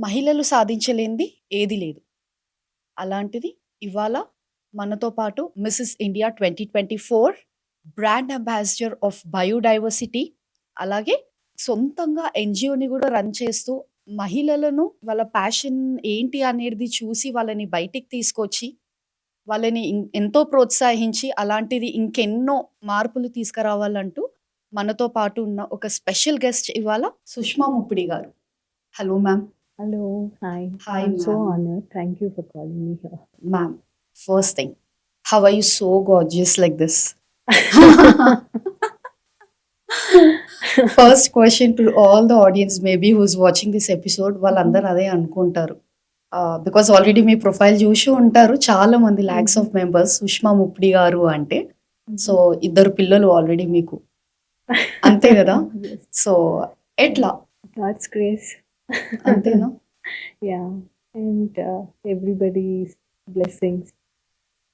మహిళలు సాధించలేనిది ఏది లేదు. అలాంటిది ఇవాళ మనతో పాటు Mrs India 2024 brand ambassador of biodiversity, అలాగే సొంతంగా ఎన్‌జీఓని గూడా రన్ చేస్తూ మహిళలను వాళ్ళ ప్యాషన్ ఏంటి అనేది చూసి వాళ్ళని బయటికి తీసుకొచ్చి, వాళ్ళని ఎంతో ప్రోత్సహించి అలాంటిది ఇంకెన్నో మార్పులు తీసుకురావాలంటూ మనతో పాటు ఉన్న ఒక స్పెషల్ గెస్ట్ ఇవాళ సుష్మా ముప్పిడి గారు. Hello ma'am. Hello, hi. Hi, I'm so ma'am. honored. Thank you for calling me here. Ma'am, first thing, how are you so gorgeous like this? First question to all the audience maybe who's watching this episode, వాళ్ళందరూ అదే అనుకుంటారు. Because already me profile చూసి ఉంటారు చాలా మంది lakhs of members Sushma Muppidi గారు అంటే. So ఇద్దరు పిల్లలు ఆల్రెడీ మీకు, అంతే కదా? Yes, సో ఎట్లా God's grace. అంతేనా? Yeah, and everybody's blessings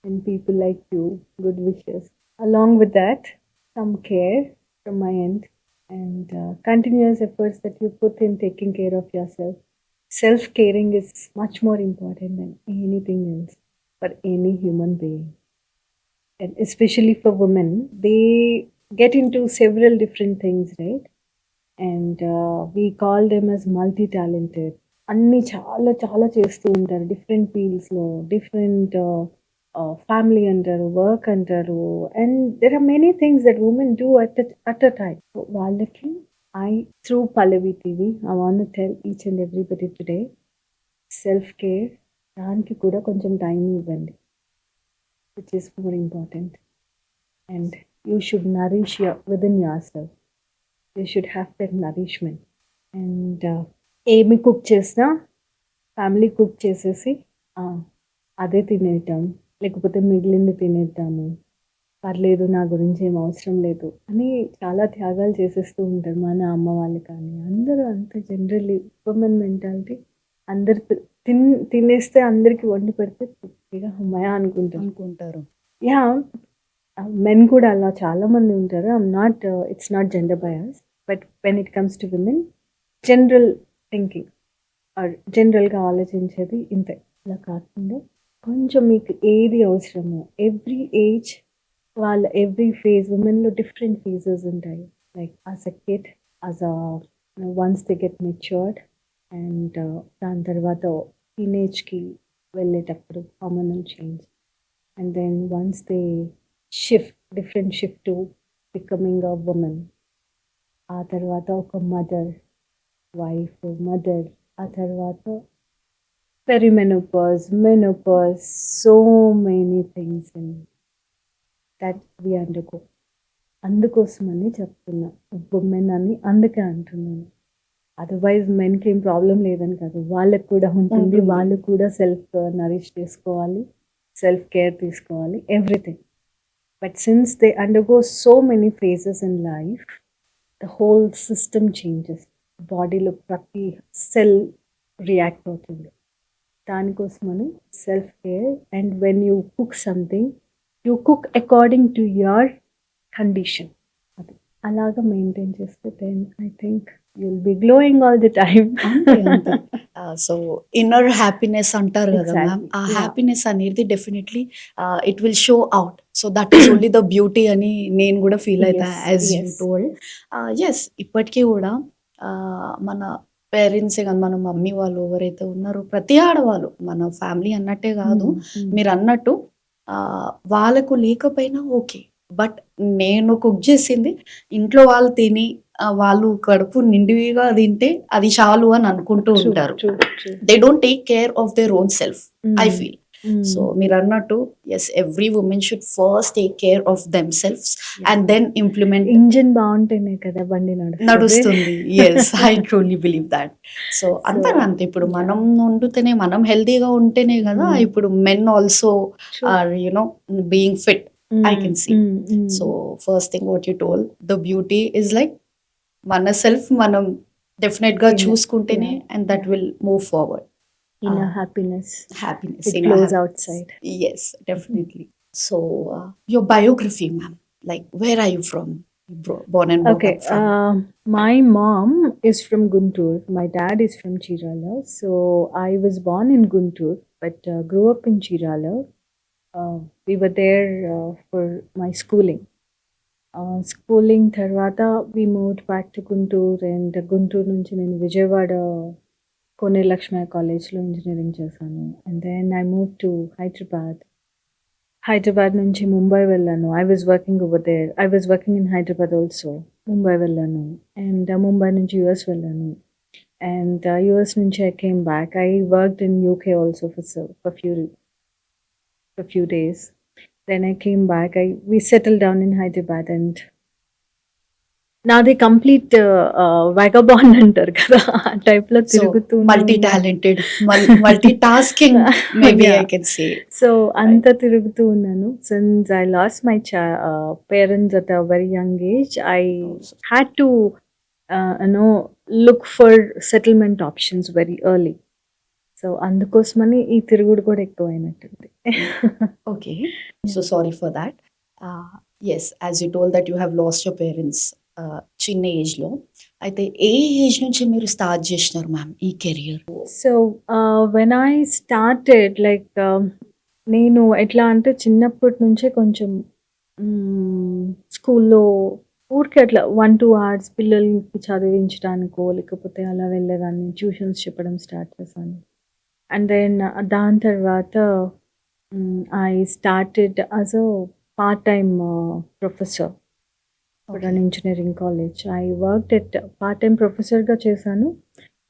and people like you, good wishes. Along with that, some care from my end and continuous efforts that you put in taking care of yourself. Self-caring is much more important than anything else for any human being. And especially for women, they get into several different things, right? And we call them as multi-talented. అన్ని చాలా చాలా చేస్తూ ఉంటారు different ఫీల్డ్స్లో, different family అంటారు, work అంటారు, and there are many things that women do at a time. వాళ్ళకి through Pallavi TV I want to tell each and everybody today, self care దానికి కూడా కొంచెం టైం ఇవ్వండి, which is more important. And you should nourish within yourself. You should have that nourishment. And ఏమి cook చేసినా family cook చేసేసి అదే తినేద్దాం, లేకపోతే మిగిలింది తినేద్దాము, పర్లేదు నా గురించి ఏం అవసరం లేదు అని చాలా త్యాగాలు చేసేస్తూ ఉంటారు మన అమ్మ వాళ్ళు కానీ అందరూ. అంత జనరల్లీ ఉమెన్ మెంటాలిటీ, అందరు తినేస్తే అందరికి వండి పెడితే తృప్తిగా అమ్మాయి అనుకుంటారు. యా, మెన్ కూడా అలా చాలా మంది ఉంటారు. It's not gender bias, but when it comes to women general thinking or జనరల్గా ఆలోచించేది ఇంతే. అలా కాకుండా కొంచెం మీకు ఏది అవసరమో, ఎవ్రీ ఏజ్ వాళ్ళ ఎవ్రీ ఫేజ్, ఉమెన్లో డిఫరెంట్ ఫేజెస్ ఉంటాయి. Like as a kid, as a once they get matured, and దాని తర్వాత టీనేజ్కి వెళ్ళేటప్పుడు hormonal change, and then once they different shift to becoming a woman. ఆ తర్వాత ఒక వైఫ్, మదర్, ఆ తర్వాత perimenopause, menopause, so many things in that we undergo. అందుకోసమని చెప్తున్నా ఉమెన్ అని, అందుకే అంటున్నాను. అదర్వైజ్ మెన్కి ఏం ప్రాబ్లం లేదని కాదు, వాళ్ళకి కూడా ఉంటుంది. వాళ్ళు కూడా సెల్ఫ్ నరిష్ చేసుకోవాలి, సెల్ఫ్ కేర్ తీసుకోవాలి, everything. But since they undergo so many phases in life, the whole system changes. బాడీలో ప్రతి సెల్ రియాక్ట్ అవుతుంది. దానికోసమని self care. And when you cook something, you cook according to your condition. అది అలాగా maintain చేస్తే then I think you'll be glowing all the time. అంతే. So inner happiness అంటారు కదా మ్యామ్, ఆ Exactly. Yeah. హ్యాపీనెస్ అనేది definitely it will show out. So that is only the beauty అని నేను కూడా ఫీల్ అవుతా. Yes, as you yes. Told, yes ఇప్పటికీ కూడా మన పేరెంట్సే కానీ మన మమ్మీ వాళ్ళు ఎవరైతే ఉన్నారో, ప్రతి ఆడవాళ్ళు మన ఫ్యామిలీ అన్నట్టే కాదు, మీరు అన్నట్టు వాళ్ళకు లేకపోయినా ఓకే, బట్ నేను కుక్ చేసింది ఇంట్లో వాళ్ళు తిని వాళ్ళు కడుపు నిండిగా తింటే అది చాలు అని అనుకుంటూ True, ఉంటారు. true, true. They don't take care of their own self, I Mm, feel. mm. So మీరు అన్నట్టు yes, every women should first take care of themselves and then implement. Engine బాగుంటేనే కదా బండి నడుస్తుంది. Yes, I truly believe that. So అంతేనా, అంతే. ఇప్పుడు మనం వండుతేనే, మనం హెల్తీగా ఉంటేనే కదా ఇప్పుడు men also are you know being fit, I can see. So first thing what you told, the beauty is like మన సెల్ఫ్ మనం డెఫినెట్ గా చూసుకుంటేనే, and that will move forward. inner happiness, happiness it flows outside. yes, definitely. So your biography, ma'am, like where are you from? Born and brought Okay, up from? my mom is from Guntur. My dad is from Chirala. So I was born in Guntur, but grew up in Chirala. We were there for my schooling. Schooling tarvata we moved back to Guntur, and Guntur nunchi nenu Vijayawada Kone Lakshmi College lo engineering chesanu, and then I moved to Hyderabad. Hyderabad నుంచి ముంబై వెళ్ళాను. I was working over there. I was working in Hyderabad also. Mumbai వెళ్ళాను. And Mumbai నుంచి US వెళ్ళాను. And US నుంచి I came back. I worked in UK also for few days. Then I came back. We settled down in Hyderabad, and నాది complete వైగబాండ్ అంటారు కదా, ఆ టైప్లో So multi talented, multitasking, maybe I can say. So అంత తిరుగుతూ ఉన్నాను. Since I lost my parents at a very young age, I had to look for settlement options very early. So అందుకోసమని ఈ తిరుగుడు కూడా ఎక్కువైనట్టుంది. Okay, so sorry for that. Yes, as you told that you have lost your parents చిన్న ఏజ్లో, అయితే ఏ age నుంచి మీరు start చేసినారు మ్యామ్ ఈ career? So when I started like, నేను ఎట్లా అంటే చిన్నప్పటి నుంచే కొంచెం స్కూల్లో ఊరికే అట్లా 1-2 hours పిల్లలకి చదివించడానికో లేకపోతే అలా వెళ్ళేదాన్ని. ట్యూషన్స్ చెప్పడం స్టార్ట్ చేశాను. అండ్ దెన్ దాని తర్వాత I started as a part time professor for an engineering college. I worked at part time ప్రొఫెసర్గా చేశాను.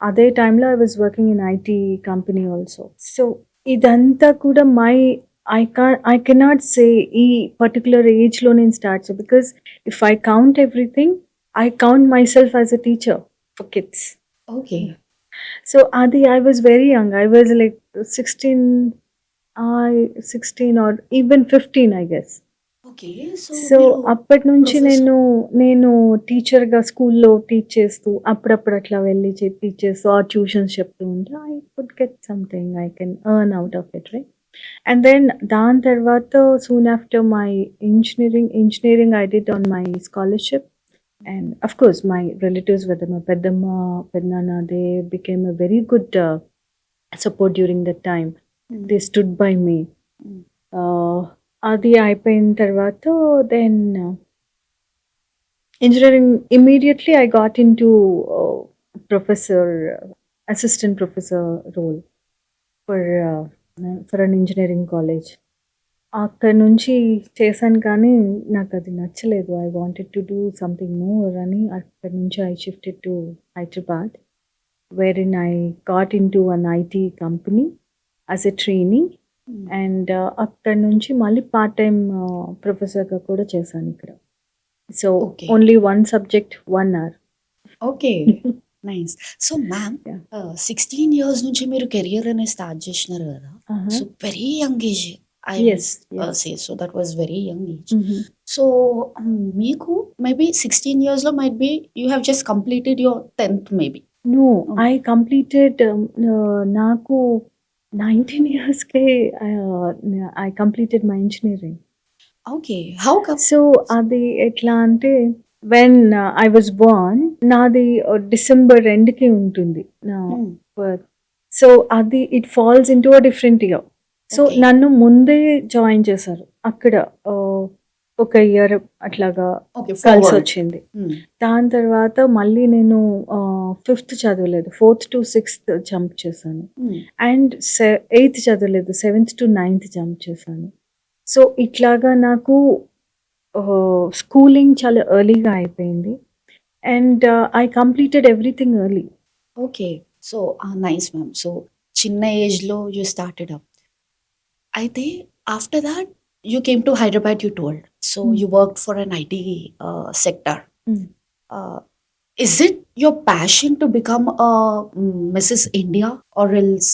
అదే టైంలో I was working in IT company also. So ఇదంతా కూడా I cannot say ఈ పర్టికులర్ ఏజ్లో నేను స్టార్ట్ చేయ, because if I count everything, I count myself as a teacher for kids. Okay. So అది I was very young. I was like 16 or even 15, I guess. Okay. So అప్పటి నుంచి నేను టీచర్గా స్కూల్లో teach చేస్తూ అప్పుడప్పుడు అట్లా వెళ్ళి టీచ్ చేస్తూ ఆ ట్యూషన్స్ చెప్తూ ఉంటే I could get something I can earn out of it, right? And then దాని తర్వాత soon after my engineering I did on my scholarship. And of course my relatives, whether my పెద్దమ్మ, పెద్దనాన్న, they became a very good support during that time. They stood by me. అది అయిపోయిన తర్వాత then engineering immediately I got into assistant professor role for an engineering college. అక్కడ నుంచి చేశాను, కానీ నాకు అది నచ్చలేదు. I wanted to do something more అని అక్కడ నుంచి I shifted to Hyderabad, wherein I got into an IT company as a training. And అక్కడ నుంచి మళ్ళీ పార్ట్ టైం ప్రొఫెసర్గా కూడా చేశాను ఇక్కడ. So only 1 subject 1 hour. Okay, nice. So ma'am, 16 years నుంచి మీరు కెరియర్ అనేది స్టార్ట్ చేసినారు కదా. So very young age I say. So that was very young age. So మీకు మేబీ 16 years లో might be you have just completed your 10th maybe. No, I completed నాకు 19 yearsకే I completed my engineering. Okay, how come? So అది ఎట్లా అంటే, when I was born, నాది December ఎండ్కి ఉంటుంది నా బర్త్. సో అది it falls into a different year. So నన్ను ముందే జాయిన్ చేశారు అక్కడ. ఒక ఇయర్ అట్లాగా కలిసి వచ్చింది. దాని తర్వాత మళ్ళీ నేను 5th చదవలేదు, 4th to 6th జంప్ చేశాను. అండ్ 8th చదవలేదు, 7th to 9th జంప్ చేశాను. సో ఇట్లాగా నాకు స్కూలింగ్ చాలా ఎర్లీగా అయిపోయింది. And I completed everything early. Okay, so nice ma'am. So చిన్న ఏజ్లో యూ స్టార్టెడ్ అప్. అయితే after that you came to Hyderabad, you told. So you worked for an IT sector. Is it your passion to become a Mrs. India, or else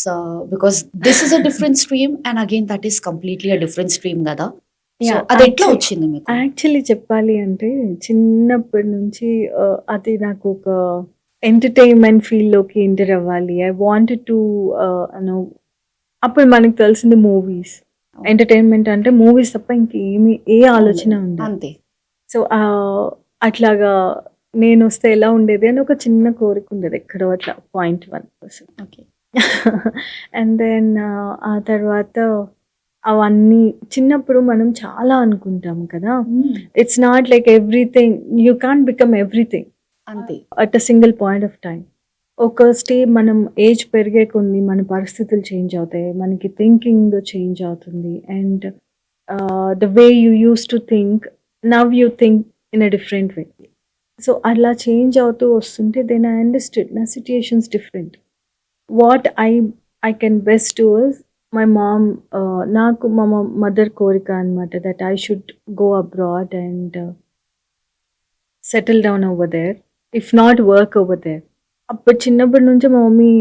because this is a different stream and again that is completely a different stream కదా? So అది ఎట్లా వచ్చింది మీకు? Actually చెప్పాలి అంటే చిన్నప్పటి నుంచి అది నాకు ఒక ఎంటర్టైన్మెంట్ ఫీల్డ్లోకి ఎంటర్ అవ్వాలి. ఐ వాంటెడ్ టు అప్పుడు మనకు తెలిసింది మూవీస్. ఎంటర్టైన్మెంట్ అంటే మూవీస్ తప్ప ఇంకేమి ఏ ఆలోచన ఉండదు. అంతే. సో అట్లాగా నేనొస్తే ఎలా ఉండేది అని ఒక చిన్న కోరిక ఉండేది. ఎక్కడో అట్లా 0.1%. ఓకే. అండ్ దెన్ ఆ తర్వాత అవన్నీ చిన్నప్పుడు మనం చాలా అనుకుంటాం కదా! It's not like everything you can't become everything అంతే. At a single point of time. మనం ఏజ్ పెరిగే కొన్ని మన పరిస్థితులు చేంజ్ అవుతాయి. మనకి థింకింగ్ చేంజ్ అవుతుంది. And the way you used to think now you think in a different way. So, అలా చేంజ్ అవుతూ వస్తుంటే దెన్ ఐ అండర్‌స్టూడ్ నా situations different. What I can best do is my mom నాకు మా mother కోరిక అనమాట that I should go abroad and settle down over there. If not work over there. అప్పుడు చిన్నప్పటి నుంచి మా మమ్మీ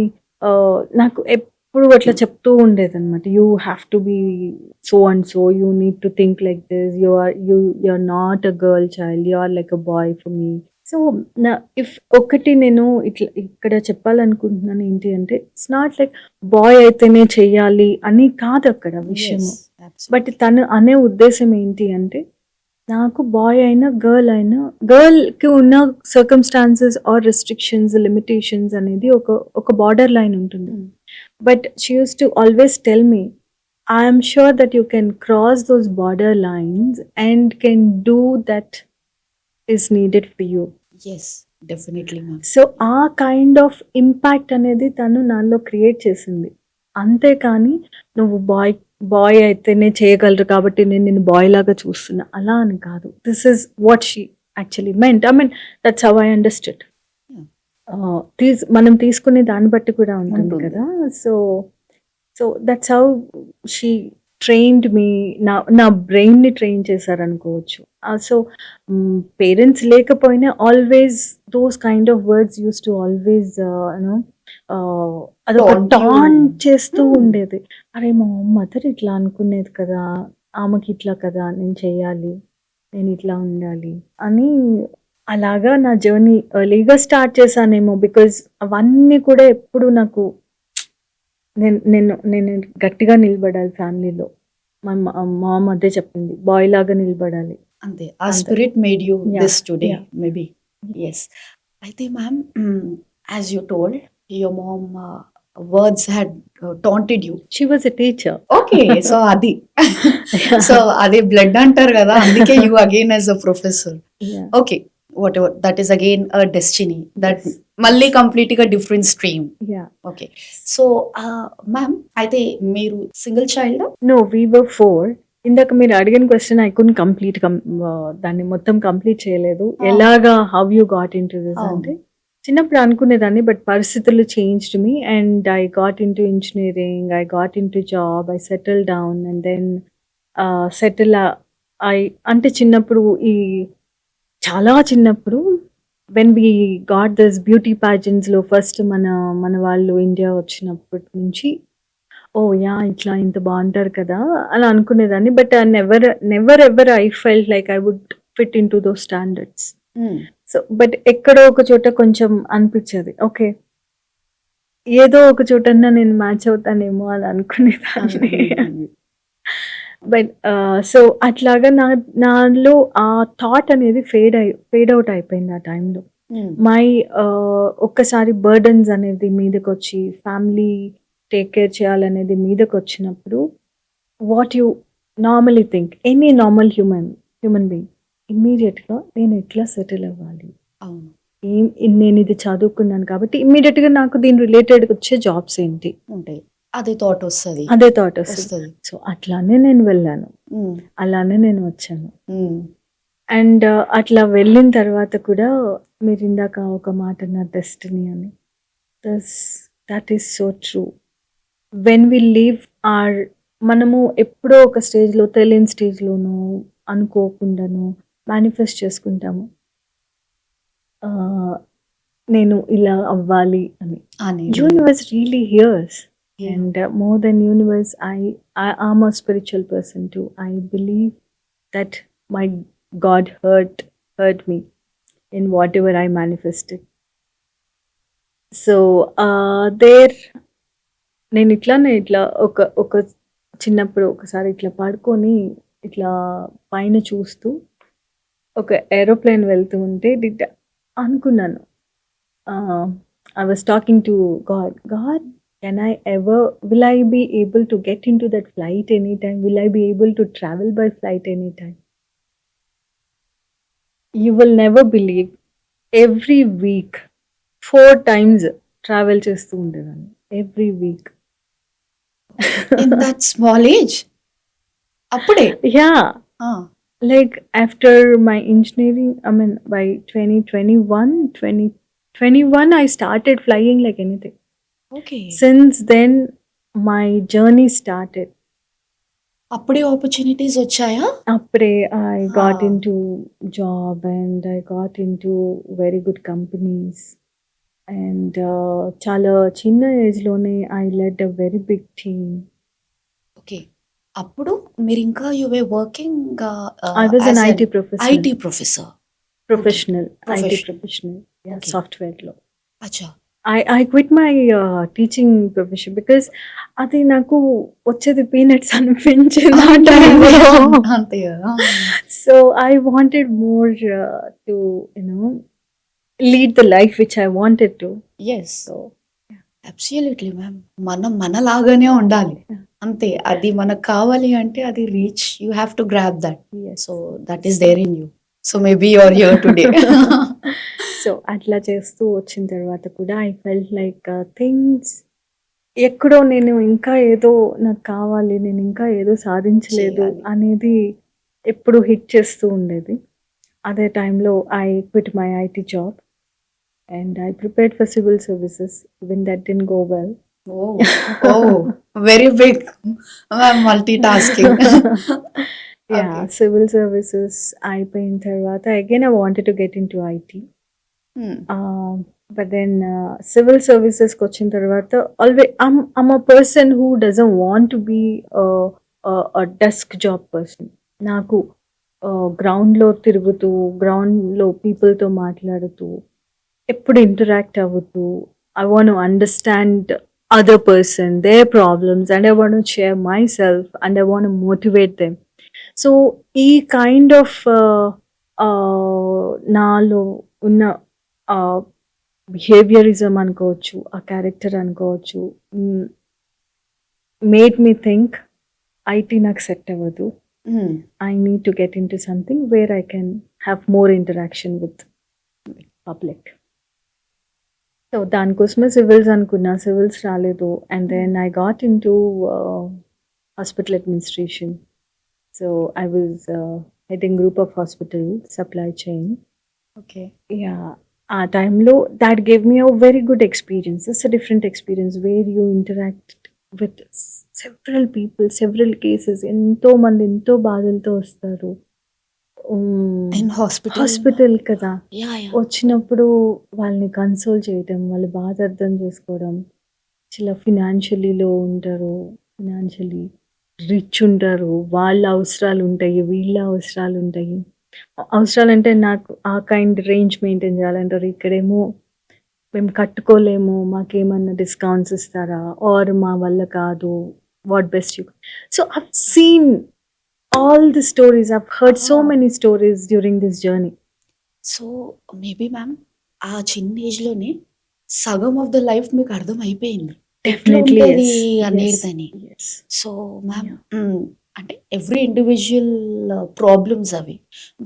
నాకు ఎప్పుడు అట్లా చెప్తూ ఉండేదనమాట. You have to be so and so. You need to think like this. You are not a girl child. You are like a boy for me. So, నా ఒకటి నేను ఇక్కడ చెప్పాలనుకుంటున్నాను ఏంటి అంటే, ఇట్స్ నాట్ లైక్ బాయ్ అయితేనే చెయ్యాలి అని కాదక్కడ విషయము. యెస్. But absolutely. తను అనే ఉద్దేశ్యం ఏంటి అంటే, నాకు బాయ్ అయినా, గర్ల్‌కి ఉన్న సర్కమ్‌స్టాన్సెస్ ఆర్ రెస్ట్రిక్షన్స్, లిమిటేషన్స్ అనేది ఒక బార్డర్ లైన్ ఉంటుంది. హ్మ్. But she used to always tell me, "I am sure that you can cross those border lines and can do that is needed for you." Yes. Definitely ma'am. So, ఆ kind of impact అనేది తను నాలో create చేసింది. అంతేకానీ నువ్వు bye అయితేనే చేయగలరు కాబట్టి నేను నిన్ను బాయ్ లాగా చూస్తున్నా అలా అని కాదు. This is what she actually meant. I mean that's how I understood. Yeah! మనం తీసుకునే దాన్ని బట్టి కూడా ఉంటుంది ఉంటుంది. కదా! So, that's how she trained me. నా బ్రెయిన్‌ని ట్రైన్ చేశారనుకోవచ్చు. సో, పేరెంట్స్ లేకపోయినా always those kind of words used to always no అదొక Taunt you. టాంట్ చేస్తూ హ్మ్. ఉండేది. అరే! మా మదర్ ఇట్లా అనుకునేది కదా! ఆమెకి ఇట్లా కదా! నేను చేయాలి. నేను ఇట్లా ఉండాలి అని అలాగా నా జర్నీ ఎర్లీగా స్టార్ట్ చేశానేమో. బికాజ్ అవన్నీ కూడా ఎప్పుడు నాకు నేను గట్టిగా నిలబడాలి ఫ్యామిలీలో. మా మామ్ అదే చెప్పింది. బాయ్ లాగా నిలబడాలి. అంతే. ఆ అంతే. Spirit made you yeah! This today yeah! Maybe. Yes. అయితే ma'am, as you told your mom words had taunted you. She was a teacher. Okay. So, అది. సో, అది బ్లడ్ అంటారు గదా! అందుకే you again as a professor. Yeah! Okay. Whatever that is again a destiny. That yes. మళ్ళీ కంప్లీట్‌గా different stream. Yeah! Okay. So, ma'am, అయితే మీరు single చైల్డా? No, వి వర్ 4. ఇందాక మీరు అడిగిన క్వెషన్ ఐ కుడ్‌ంట్ కంప్లీట్ దాన్ని మొత్తం కంప్లీట్ చేయలేదు. ఆ! ఎలాగా how you got into this అవును. అంటే, చిన్నప్పుడు అనుకునేదాన్ని బట్ పరిస్థితులు changed me and I got into engineering, I got into job, I settled down and then settle I అంటే చిన్నప్పుడు చాలా చిన్నప్పుడు when we got this beauty పాజెంట్స్‌లో ఫస్ట్ మన వాళ్ళు ఇండియా వచ్చినప్పటి నుంచి ఓహ్! యాహ్! ఇట్లా ఇంత బావుంటారు కదా! అలా అనుకునేదాన్ని. But never ever I felt like I would fit into those standards. Hmm. So, but ఎక్కడో ఒక చోట కొంచెం అనిపిచ్చేది. ఓకే. ఏదో ఒక చోటన్నా నేను మ్యాచ్ అవుతానేమో అని అనుకునేదాన్ని. హ్మ్. బట్ సో, అట్లాగా నాలో ఆ థాట్ అనేది ఫేడ్ ఔట్ అయిపోయింది ఆ టైంలో. హ్మ్. ఒక్కసారి బర్డెన్స్ అనేది మీదకొచ్చి ఫ్యామిలీ టేక్ కేర్ చేయాలనేది మీదకొచ్చినప్పుడు what you normally think any normal human being ఇమ్మీడియట్‌గా నేను ఎట్లా సెటిల్ అవ్వాలి? అవును. నేనిది చదువుకున్నాను కాబట్టి ఇమ్మీడియట్‌గా నాకు దీని రిలేటెడ్‌గా వచ్చే జాబ్స్ ఏంటి? ఉంటాయి. అదే థాట్ ఒస్తది. అదే థాట్ వస్తది. ఒస్తది. సో, అట్లానే నేను వెళ్ళాను. హ్మ్. అలానే నేను వచ్చాను. హ్మ్. అండ్ అట్లా వెళ్ళిన తర్వాత కూడా మీరిందాక ఒక మాట అన్నారు డెస్టినీ అని. Thus that is so true. When we live or మనము ఎప్పుడో ఒక స్టేజ్‌లో తెలియని స్టేజ్‌లోనో అనుకోకుండానో మేనిఫెస్ట్ చేసుకుంటాము. ఆహ్, నేను ఇలా అవ్వాలి అని. అనేది. Universe really hears. Yeah! And more than universe, I am a spiritual person too. I believe that my God heard me in whatever I manifested. So there నేను ఇట్లా ఒక చిన్నప్పుడు ఒకసారి ఇట్లా పడుకొని ఇట్లా పైన చూస్తూ ఒక ఏరోప్లేన్ వెళ్తూ ఉంటే అనుకున్నాను. I was talking to God. God, can I ever, will I be able to get into that flight anytime? Will I be able to travel by flight anytime? You will never believe. Every week, 4 times travel చేస్తూ ఉండేదాన్ని. Every week. In that small age అప్పుడే Yeah. ఆ, Like after my engineering, I mean by 2021, I started flying like anything. Okay. Since then, my journey started. అప్పుడే opportunities వచ్చాయా? Apre I got ఆ, into job and I got into very good companies. And చాలా చిన్న ఏజ్‌లోనే I led a very big team. Okay. అప్పుడు మీరింకా you were working I was an as IT professional. IT professor. Okay. Professional, IT professional. professional. Yeah, okay. software లో. అచ్చా. I quit my teaching profession because అది నాకు వచ్చేది peanuts అనిపించింది ఆ అంతే టైంలో. అంతే కదా. So I wanted more to you know lead the life which I wanted to. Yes, so absolutely ma'am. మనం మనలాగానే ఉండాలి. అంతే. అది మనకు కావాలి అంటే అది reach you have to grab that. So that is there in you. So maybe your here today. So అట్లా చేస్తూ వచ్చిన తర్వాత కూడా ఐ ఫెల్ట్ లైక్ థింగ్స్ ఎక్కడో నేను ఇంకా ఏదో నాకు కావాలి, నేను ఇంకా ఏదో సాధించలేదు చేయాలి. అనేది ఎప్పుడు హిట్ చేస్తూ ఉండేది. అదే టైంలో I quit my IT job and I prepared for civil services. Even that didn't go well. Oh oh very big ma'am, multitasking. Yeah, civil services అయిపోయిన తర్వాత again I wanted to get into IT. But then civil services వచ్చిన తర్వాత always I'm a person who doesn't want to be a desk job person. నాకు గ్రౌండ్లో తిరుగుతూ, గ్రౌండ్లో పీపుల్తో మాట్లాడుతూ, ఎప్పుడు ఇంటరాక్ట్ అవుతూ, I want to understand other person, their problems, and I want to share myself and I want to motivate them. So ఈ kind of నాలో ఉన్న బిహేవియరిజం అనుకోవచ్చు, ఆ క్యారెక్టర్ అనుకోవచ్చు, మేడ్ మీ థింక్ ఐటీ నాకు సెట్ అవ్వదు. I need to get into something where I can have more interaction with public. So దానికోసమే civils అనుకున్నా, సివిల్స్ రాలేదు. And then I got into hospital administration. So I was heading group of hospital supply chain. Okay. Yeah, ఆ టైంలో that gave me a very good experience. It's a different experience where you interact with several people, several cases. ఎంతో మంది ఎంతో బాధలతో వస్తారు. In hospital కదా, yeah yeah. వచ్చినప్పుడు వాళ్ళని కన్సోల్ చేయటం, వాళ్ళ బాధ అర్థం చేసుకోవడం. చాలా ఫినాన్షియలీలో ఉంటారు, ఫినాన్షియలీ రిచ్ ఉంటారు, వాళ్ళ అవసరాలు ఉంటాయి, వీళ్ళ అవసరాలు ఉంటాయి. అవసరాలంటే నాకు ఆ కైండ్ రేంజ్ మెయింటైన్ చేయాలంటారు. ఇక్కడేమో మేము కట్టుకోలేము, మాకేమన్నా డిస్కౌంట్స్ ఇస్తారా, ఆర్ మా వల్ల కాదు, what best you. So I've seen all the stories, I've heard so many stories during this journey. So maybe ma'am ఆ చిన్న ఏజ్లోనే సగం ఆఫ్ ద లైఫ్ మీకు అర్థం అయిపోయింది ఎట్లా Definitely, ఉంటుంది yes. అనేదని. Yes. So ma'am, Yeah. అంటే ఎవ్రీ ఇండివిజువల్ ప్రాబ్లమ్స్ అవి,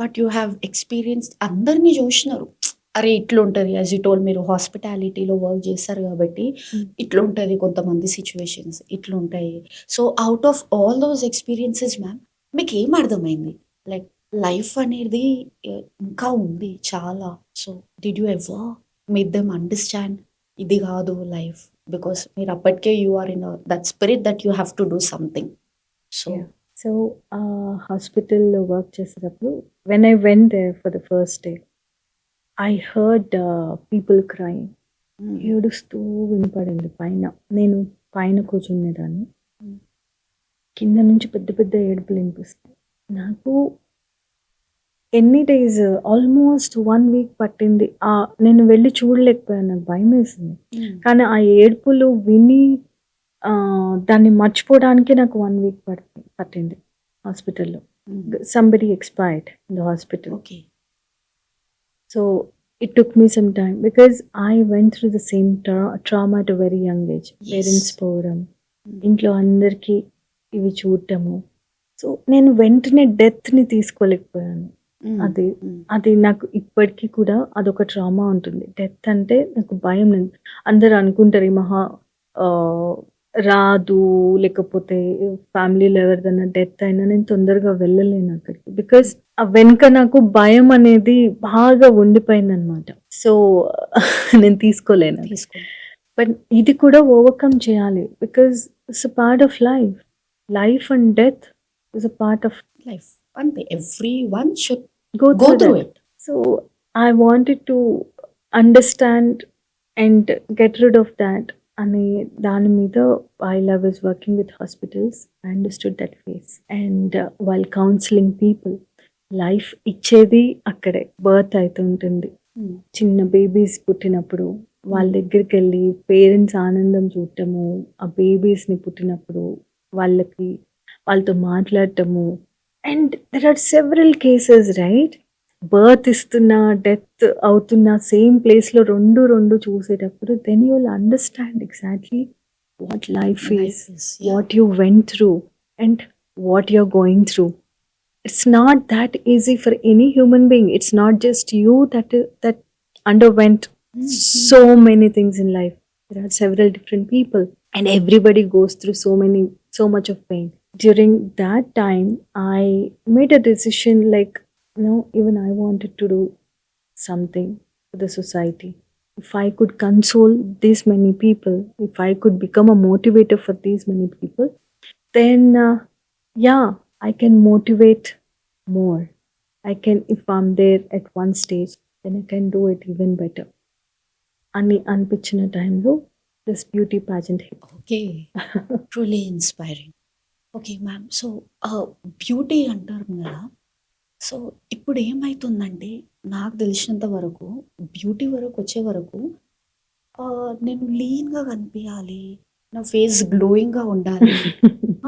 బట్ యూ హ్యావ్ ఎక్స్పీరియన్స్, అందరినీ చూసినారు. అరే ఇట్లా ఉంటుంది, యాజ్ యూ టోల్ మీరు హాస్పిటాలిటీలో వర్క్ చేస్తారు కాబట్టి ఇట్లా ఉంటుంది, కొంతమంది సిచ్యువేషన్స్ ఇట్లా ఉంటాయి. So out of all those experiences ma'am, మీకు ఏం అర్థమైంది? లైక్ లైఫ్ అనేది ఇంకా ఉంది చాలా. So did you ever make them understand ఇది కాదు లైఫ్, బికాస్ మీరు అప్పటికే you are in that spirit that you have to do something. So Yeah. So హాస్పిటల్లో వర్క్ చేసేటప్పుడు when I went there for the first day, I heard people crime. ఏడుస్తూ వినపడింది పైన. నేను పైన కూర్చునేదాన్ని, కింద నుంచి పెద్ద పెద్ద ఏడుపులు వినిపిస్తాయి. నాకు ఎన్ని డేస్, ఆల్మోస్ట్ 1 వీక్ పట్టింది. నేను వెళ్ళి చూడలేకపోయాను, నాకు భయం వేసింది. కానీ ఆ ఏడుపులు విని దాన్ని మర్చిపోవడానికి నాకు 1 వీక్ పట్టింది హాస్పిటల్లో. Somebody expired in the hospital. Okay. So it took me some time because I went through the same trauma at a very young age. Parents Yes. పోవడం, ఇంట్లో అందరికీ ఇవి చూడటము. సో నేను వెంటనే డెత్‌ని తీసుకోలేకపోయాను. Mm. అది Mm. అది నాకు ఇప్పటికి కూడా అదొక ట్రామా ఉంటుంది. డెత్ అంటే నాకు భయం. అందరూ అనుకుంటారు ఈ మహా ఆహ్, రాదు, లేకపోతే ఫ్యామిలీలో ఎవరిదైనా డెత్ అయినా నేను తొందరగా వెళ్ళలేను అక్కడికి. బికాజ్ ఆ వెనక నాకు భయం అనేది బాగా ఉండిపోయిందనమాట. సో నేను తీసుకోలేను అది. తీసుకోండి. బట్ ఇది కూడా ఓవర్‌కమ్ చేయాలి. Because it's a part of life. Life and death is a part of Life. అంతే. Everyone should go go through through that. it. So I wanted to understand and get rid of that. అనే దాని మీద while I was working with hospitals, I understood that phase. And while counseling people, life ఇచ్చేది అక్కడే. Birth అయితుంటుంది. Mm. చిన్న babies పుట్టినప్పుడు వాళ్ళ దగ్గరికెళ్ళి parents ఆనందం చూడటము, ఆ బేబీస్‌ని పుట్టినప్పుడు వాళ్ళకి వాళ్ళతో మాట్లాడటము. And there are several cases right? Birth ఇస్తున్నా, డెత్ అవుతున్న సేమ్ ప్లేస్‌లో 2 చూసేటప్పుడు then you will understand exactly what life is, Life is, yeah. What you went through and what you are going through. It's not that easy for any human being. It's not just you that underwent so many things in life. There are several different people, and everybody goes through so much of pain. During that time, I made a decision like, no, even I wanted to do something for the society. If I could console these many people, if I could become a motivator for these many people, then yeah, I can motivate more. I can, if I'm there at one stage, then I can do it even better. అని అనిపించిన టైంలో this beauty pageant hit. Okay. Truly inspiring. Okay ma'am. So beauty అంటారు కదా. So ఇప్పుడు ఏమైతుందంటే నాకు తెలిసినంత వరకు బ్యూటీ వరకు వచ్చే వరకు నేను లీన్‌గా కనిపియాలి. నా ఫేస్ గ్లోయింగ్‌గా ఉండాలి.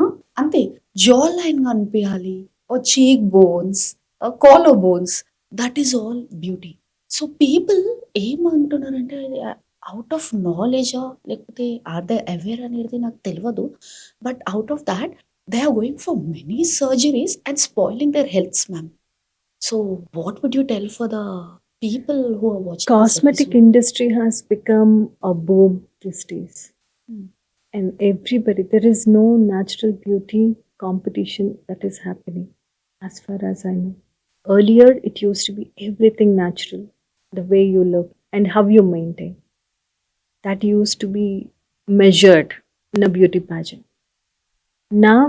ఆ! అంతే. జా లైన్‌గా అనిపియాలి. Cheek bones, collar bones, that is all beauty. So people ఏమంటున్నారంటే ఔట్ ఆఫ్ నాలెడ్జా లేకపోతే ఆర్ దే అవేర్ అనేది నాకు తెలవదు. But out of thought they are going for many surgeries and spoiling their healths ma'am. So what would you tell for the people who are watching this Cosmetic episode? industry has become a boom these days. Hmm. And everybody, there is no natural beauty competition that is happening as far as I know. Earlier, it used to be everything natural, the way you look and how you maintain. That used to be measured in a beauty pageant. Now,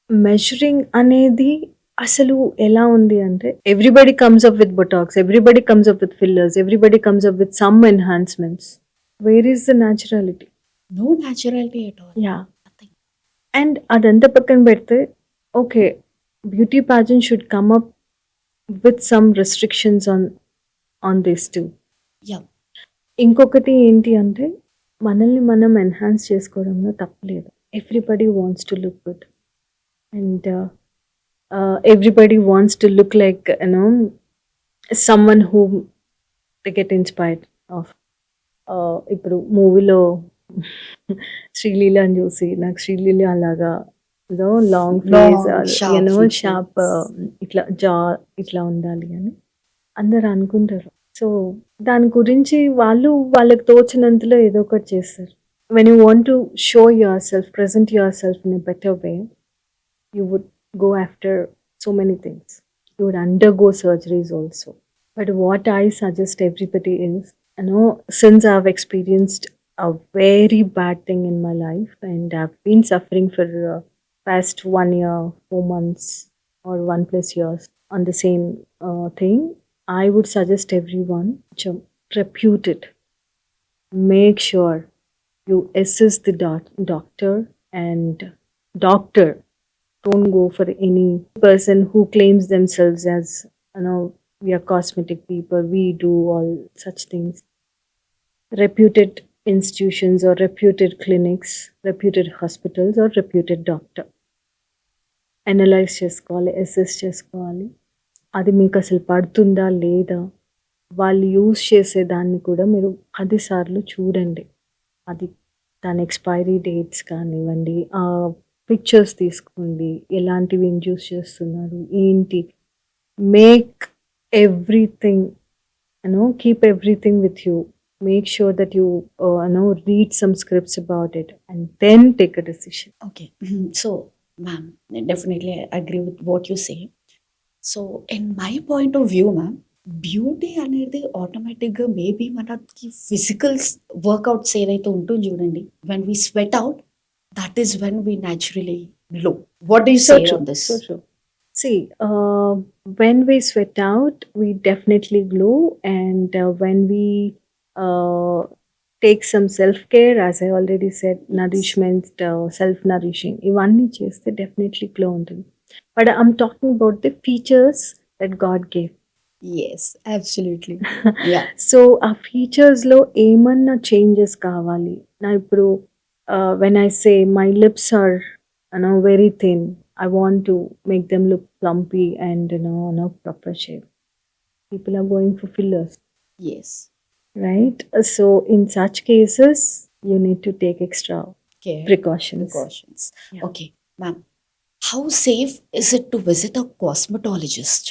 measuring అనేది అసలు ఎలా ఉంది అంటే everybody comes up with Botox, everybody comes up with fillers, everybody comes up with some enhancements. Where is the naturality? No naturality at all. Yeah. Nothing. And అదంతా పక్కన పెడితే okay, beauty pageant should come up with some restrictions on this two. Yeah. ఇంకొకటి ఏంటి అంటే మనల్ని మనం enhance చేసుకోవడంలో తప్పలేదు. Everybody wants to look good and everybody wants to look like, you know, someone whom they get inspired of. ఇప్పుడు మూవీలో శ్రీలీల అని చూసి నాకు శ్రీలీల అలాగా ఏదో long face, Long, sharp you know features. Sharp, ఇట్లా జా ఇట్లా ఉండాలి అని అందరు అనుకుంటారు. సో దాని గురించి వాళ్ళు వాళ్ళకి తోచినంతలో ఏదో ఒకటి చేస్తారు. When you want to show your self, present your self in a better way, you would go after so many things. You would undergo surgeries also. But what I suggest everybody is, you know, since I've experienced a very bad thing in my life and I've been suffering for past 1 year, 4 months, or 1+ years on the same thing, I would suggest everyone to repute it. Make sure you assess the doctor and doctor. Don't go for any person who claims themselves as, you know, we are cosmetic people, we do all such things. Reputed institutions or reputed clinics, reputed hospitals or reputed doctor. Analyse చేసుకోవాలి, assess చేసుకోవాలి. అది మీకు అసలు పడుతుందా లేదా? వాళ్ళు use చేసేదాన్ని కూడా మీరు 10 సార్లు చూడండి. అది దాని ఎక్స్‌పైరీ డేట్స్ కానివ్వండి, పిక్చర్స్ తీసుకోండి. ఎలాంటివి ఇండ్యూస్ చేస్తున్నారు? ఏంటి? Make everything keep everything with you. Make sure that you read some scripts about it and then take a decision. Okay. So, ma'am, definitely I agree with what you say. So in my point of view ma'am, beauty అనేది ఆటోమేటిక్గా maybe మనకి physical workouts ఏదైతే ఉంటుందో చూడండి, when we sweat out, that is when we naturally glow. What do you So say true. On this? So true. See, when we sweat out, we definitely glow, and when we uh, take some self care, as I already said, nourishment, self nourishing, ఇవన్నీ చేస్తే definitely glow ఉంటుంది. But I'm talking about the features that God gave. Yes, absolutely. Yeah. So ఆ ఫీచర్స్లో ఏమన్నా changes కావాలి నా ఇప్పుడు when I say my lips are very thin, I want to make them look plumpy and proper shape. People are going for fillers, yes. right? So in such cases, you need to take extra care, precautions. Precautions. Yeah. Okay ma'am, how safe is it to visit a cosmetologist?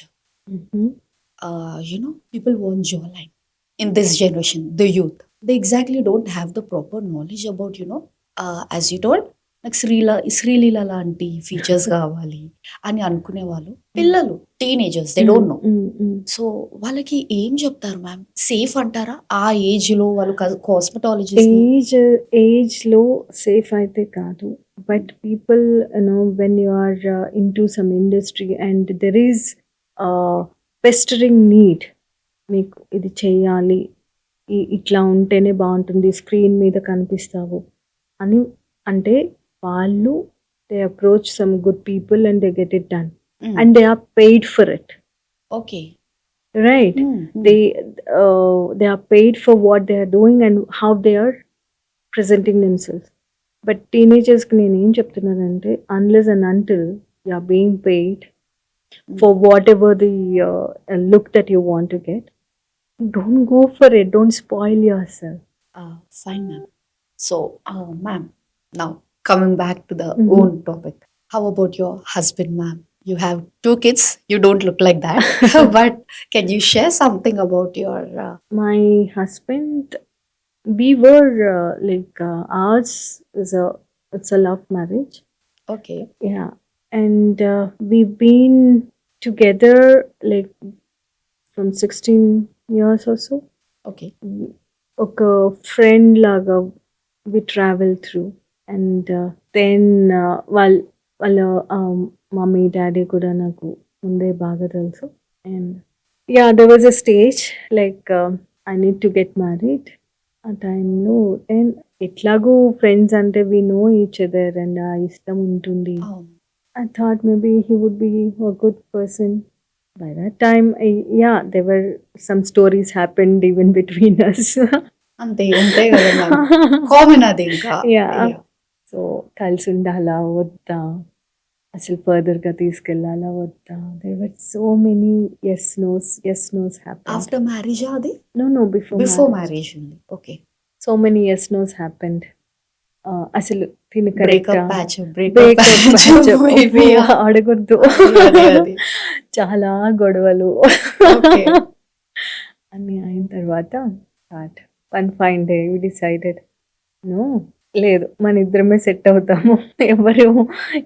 Mhm. People want jawline in this generation, the youth. They exactly don't have the proper knowledge about, as you told, నాకు శ్రీలీల లాంటి features కావాలి అని అనుకునే వాళ్ళు పిల్లలు, teenagers, they don't know. So వాళ్ళకి ఏం చెప్తారు మ్యామ్? సేఫ్ అంటారా ఆ ఏజ్ లో వాళ్ళు కాస్మెటాలజిస్ట్? ఏజ్లో సేఫ్ అయితే కాదు, but people when you are into some industry and there is pestering need, మీకు ఇది చేయాలి, ఇట్లా ఉంటేనే బాగుంటుంది, స్క్రీన్ మీద కనిపిస్తావు అని అంటే వాళ్ళు they approach some good people and they get it done and they are paid for it. Okay. Right. They are paid for what they are doing and how they are presenting themselves. But teenagers కి నేను ఏం చెప్తున్నానంటే, unless and until you are being paid for whatever the look that you want to get, don't go for it. Don't spoil yourself. Fine, ma'am. So, ma'am, now coming back to the Mhm. own topic, how about your husband, ma'am? You have 2 kids. You don't look like that. But can you share something about your? My husband, we were ours is it's a love marriage. Okay. Yeah, and we've been together like from 16 years or so. Okay. ఒక friend లాగా we travel through and then వాళ్ళ mummy daddy కూడా నాకు ముందే బాగా తెలుసు. And yeah, there was a stage like I need to get married. ఆ టైంలో అండ్ ఎట్లాగూ ఫ్రెండ్స్ అంటే we know each other and ఆ ఇష్టం ఉంటుంది. I thought maybe he would be a good person. By that time, yeah, there were some stories happened even between us. అంతే ఉంటాయి కదా మ్యామ్, కామన్ అది ఇంకా. Yeah. సో కలిసి ఉండాలా వద్దా, అసలు ఫర్దర్గా తీసుకెళ్ళాలా వద్దా, there were so many yes nos happen. After marriage అది? No, బిఫోర్ మ్యారేజ్ ఉంది. Okay. So many yes nos happened. అసలు తిని బ్రేకప్ ప్యాచ్, అడగొద్దు, చాలా గొడవలు అన్ని అయిన తర్వాత one fine day we decided no, లేదు మన ఇద్దరమే సెట్ అవుతాము,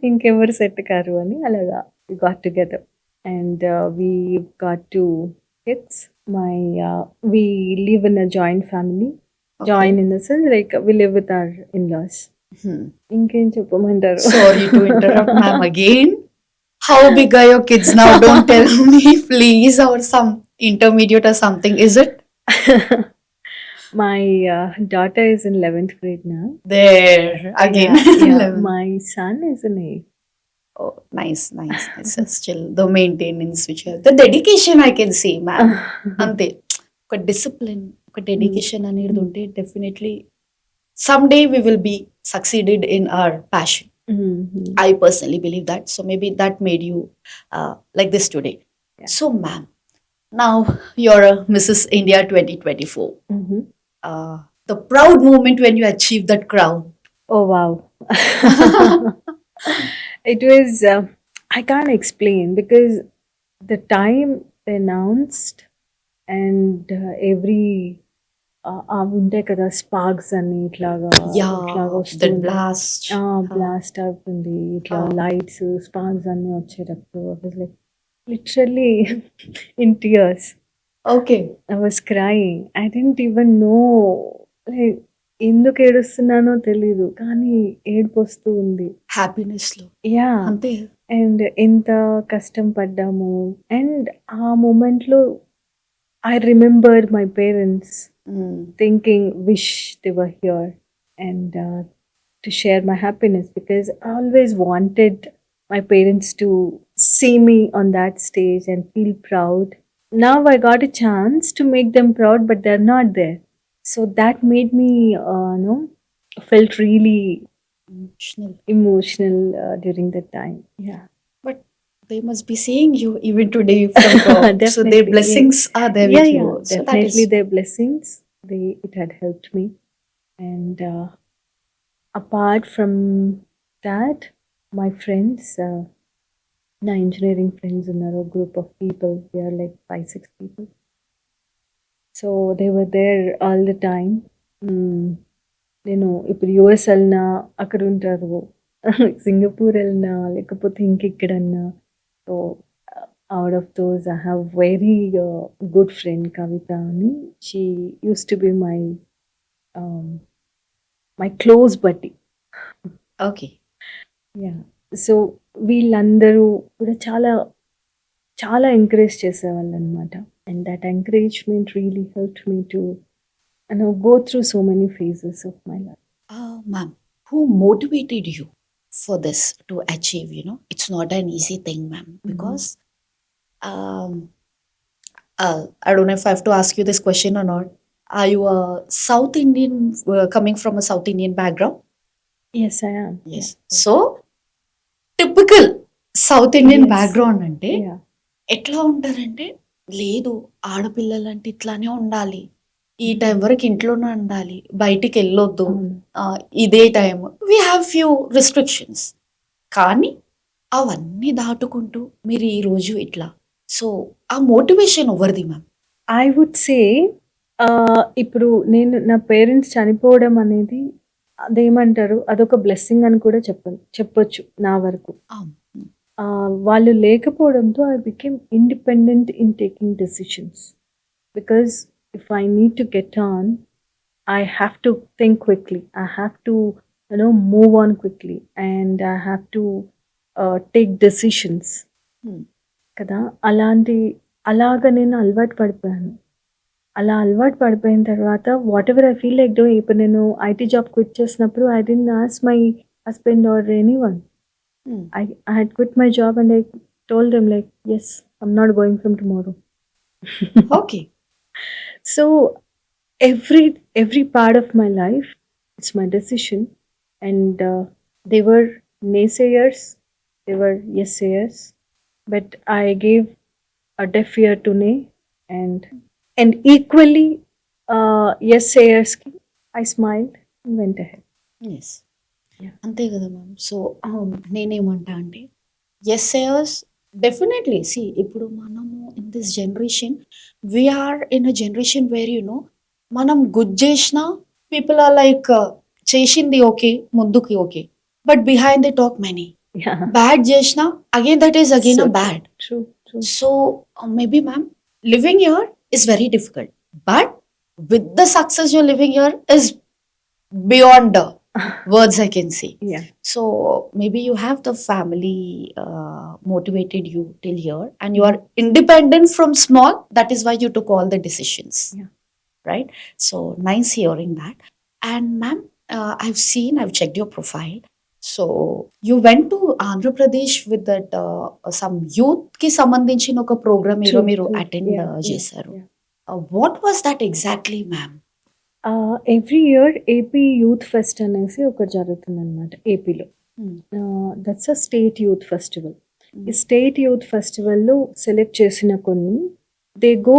ఇంకెవరు సెట్ కారు అని. అలాగా we got together and we got two kids. we live in a joint family. Join in the sense like we live with our in-laws. ఇంకేం చెప్పమంటారు? Sorry to interrupt, ma'am, again. How big are your kids now? Don't tell me, please, or some intermediate or something. Is it? My daughter is in 11th grade now. There again. Yeah. My son is in 8th. Oh, nice. So still the maintenance, which you have, the dedication I can see, ma'am. Ante ఒక discipline, ఒక dedication అనేది ఉంటే definitely someday we will be succeeded in our passion. I personally believe that. So maybe that made you like this today. Yeah. So ma'am, Now you're a Mrs. India 2024. Mhm. The proud moment when you achieved that crown. Oh wow. It was, I can't explain because the time they announced and every ఉంటాయి కదా sparks అని ఇట్లాగా ఇట్లాగా Yeah, వస్తూ that ఉంటాయి. blast. Blast అవుతుంది ఇట్లా Uh, lights sparks అన్ని వచ్చేటప్పుడు like literally in tears. okay. I was crying. I didn't even know like ఎందుకు ఏడుస్తున్నానో తెలీదు. కానీ ఏడుపొస్తూ ఉంది. Happiness లో యాహ్! అంతే. అండ్ ఎంత కష్టం పడ్డాము. అండ్ ఆ మూమెంట్‌లో I remembered my parents Mm. thinking, wish they were here and to share my happiness because I always wanted my parents to see me on that stage and feel proud. Now I got a chance to make them proud, but they're not there. So that made me, felt really Emotional. emotional during that time. Yeah, But they must be seeing you even today from top. So their definitely. blessings are there Yeah, with you. yeah, So that definitely is their blessings. It had helped me. And apart from that, my friends, my engineering friends, are a group of people. We are like 5, 6 people. So they were there all the time. నేను ఇప్పుడు US వెళ్ళినా అక్కడ ఉంటారు. Singapore వెళ్ళినా లేకపోతే ఇంకెక్కడన్నా. So out of those I have very good friend Kavitha అని. She use to be my close buddy. okay. Yeah! So వీళ్ళందరూ కూడా చాలా, చాలా ఎంకరేజ్ చేసేవాళ్ళనమాట. And that encouragement really helped me to go through so many phases of my life. Ma'am, who motivated you for this to achieve? It's not an easy thing, ma'am, because um, I don't know if I have to ask you this question or not. Are you a South Indian, coming from a South Indian background? Yes, I am. Yes. So, typical South Indian Yes. background అంటే Yeah. ఎట్లా ఉంటారంటే, లేదు ఆడపిల్లలంటే ఇట్లానే ఉండాలి. ఈ time వరకు ఇంట్లోనే ఉండాలి. బయటికెళ్ళొద్దు. అవును. ఇదే time. We have few restrictions. కానీ అవన్నీ దాటుకుంటూ మీరు ఈరోజు ఇట్లా. సో, ఆ మోటివేషన్ ఎవరిది మ్యామ్? ఐ వుడ్ సే ఇప్పుడు నేను నా పేరెంట్స్ చనిపోవడం అనేది అదేమంటారు అదొక బ్లెస్సింగ్ అని కూడా చెప్పొచ్చు నా వరకు. అవును. వాళ్ళు లేకపోవడంతో I became independent in taking decisions. Because if I need to get on I have to think quickly. I have to, move on quickly, and I have to take decisions. హ్మ్. కదా! అలాగా నేను అలవాటు పడిపోయాను. అలా అలవాటు పడిపోయిన తర్వాత whatever I feel like doing ఇప్పుడు నేను ఐటీ జాబ్ క్విట్ చేసినప్పుడు I didn't ask my husband or anyone. Hmm. I had quit my job and I told them like, yes, I'm not going from tomorrow. Okay. So every part of my life, it's my decision, and they were naysayers, they were yes sayers, but I gave a deaf ear to nay, and equally yes sayers ki, I smiled and went ahead. Yes. Yeah. అంతే కదా ma'am. So, నేనేమంటా అంటే, yes sayers definitely ఇప్పుడు మనము in this generation or in a generation where మనం good చేసినా people are like చేసింది okay, ముందుకి okay. But behind the talk many. Yeah. Bad చేసినా again that is again So a bad. true. So, maybe, ma'am, living here is very difficult. But with the success you're living here is beyond words I can say. Yeah. So, maybe you have the family motivated you till here, and you are independent from small. That is why you took all the decisions. Yeah. Right? So, nice hearing that. And, ma'am, I've checked your profile. So, you went to Andhra Pradesh with that some youth ki సంబంధించిన ఒక programme ఏదో మీరు True. Attend Yeah. చేశారు. Yeah. What was that exactly, ma'am? Every year AP youth pest అనేసి ఒకటి జరుగుతుందన్నమాట ఏపీలో. That's a state youth festival. ఈ స్టేట్ యూత్ ఫెస్టివల్లో సెలెక్ట్ చేసిన కొన్ని They go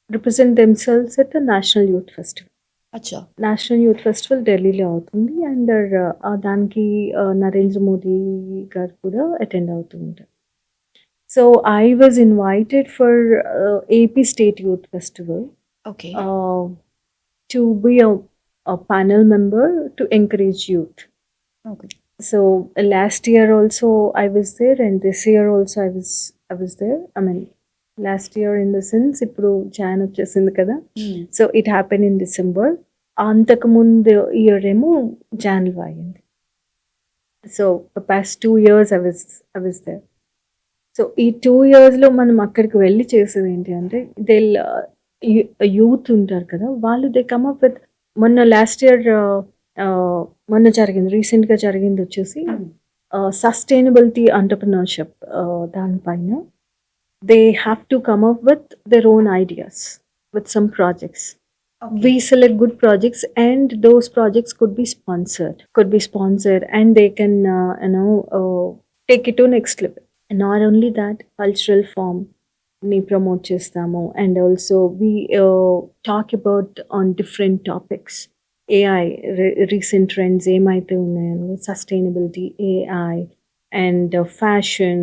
represent themselves at the National Youth Festival. అచ్చా! National youth festival ఢిల్లీలో అవుతుంది. అండ్ దానికి నరేంద్ర మోదీ గారు కూడా అటెండ్ అవుతూ ఉంటారు. So, I was invited for AP state youth festival okay. to be a panel member to encourage youth. Okay. So last year also I was there, and this year also I was there. I mean, last year in the sense ఇప్పుడు John వచ్చేసింది కదా. హ్మ్. So it happen in December. అంతకుముందు year ఏమో జాన్లో అయింది. So the past 2 years I was there. So ఈ 2 ఇయర్స్‌లో మనం అక్కడికి వెళ్లి చేసేది ఏంటి అంటే థెల్ యూత్ ఉంటారు కదా! వాళ్ళు దే కమ్ అప్ విత్ మొన్న లాస్ట్ ఇయర్ మొన్న జరిగింది రీసెంట్‌గా జరిగిందొచ్చేసి హ్మ్. సస్టైనబిలిటీ ఎంటర్‌ప్రెన్యూర్‌షిప్ దానిపైన. They have to come up with their own ideas with some projects. Okay. We select good projects, and those projects could be sponsored, and they can take it to next level. And not only that, cultural form ni promote chestamo, and also we talk about on different topics. AI, recent trends emaithe unnayano, sustainability, AI, and fashion,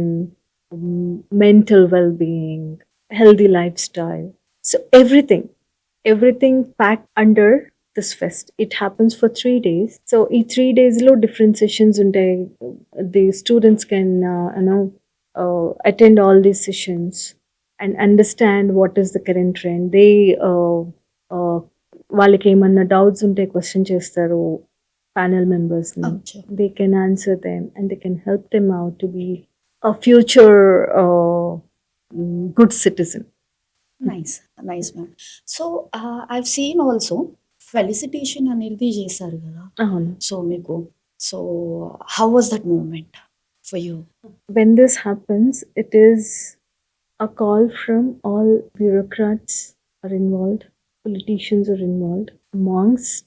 mental well-being, healthy lifestyle. So everything packed under this fest. It happens for 3 days. So ఈ 3 days లో different sessions ఉంటాయి. The students can attend all these sessions and understand what is the current trend. They uh, వాళ్ళకి ఏమన్నా doubts ఉంటే question చేస్తారు panel మెంబర్స్ని. అచ్చా! They can answer them, and they can help them out to be a future good citizen. Nice. Nice ma'am. So, I've seen also felicitation అనేది చేశారు గదా! అవును. సో, మీకు so, how was that moment for you? When this happens, it is a call from all bureaucrats are involved, politicians are involved, amongst.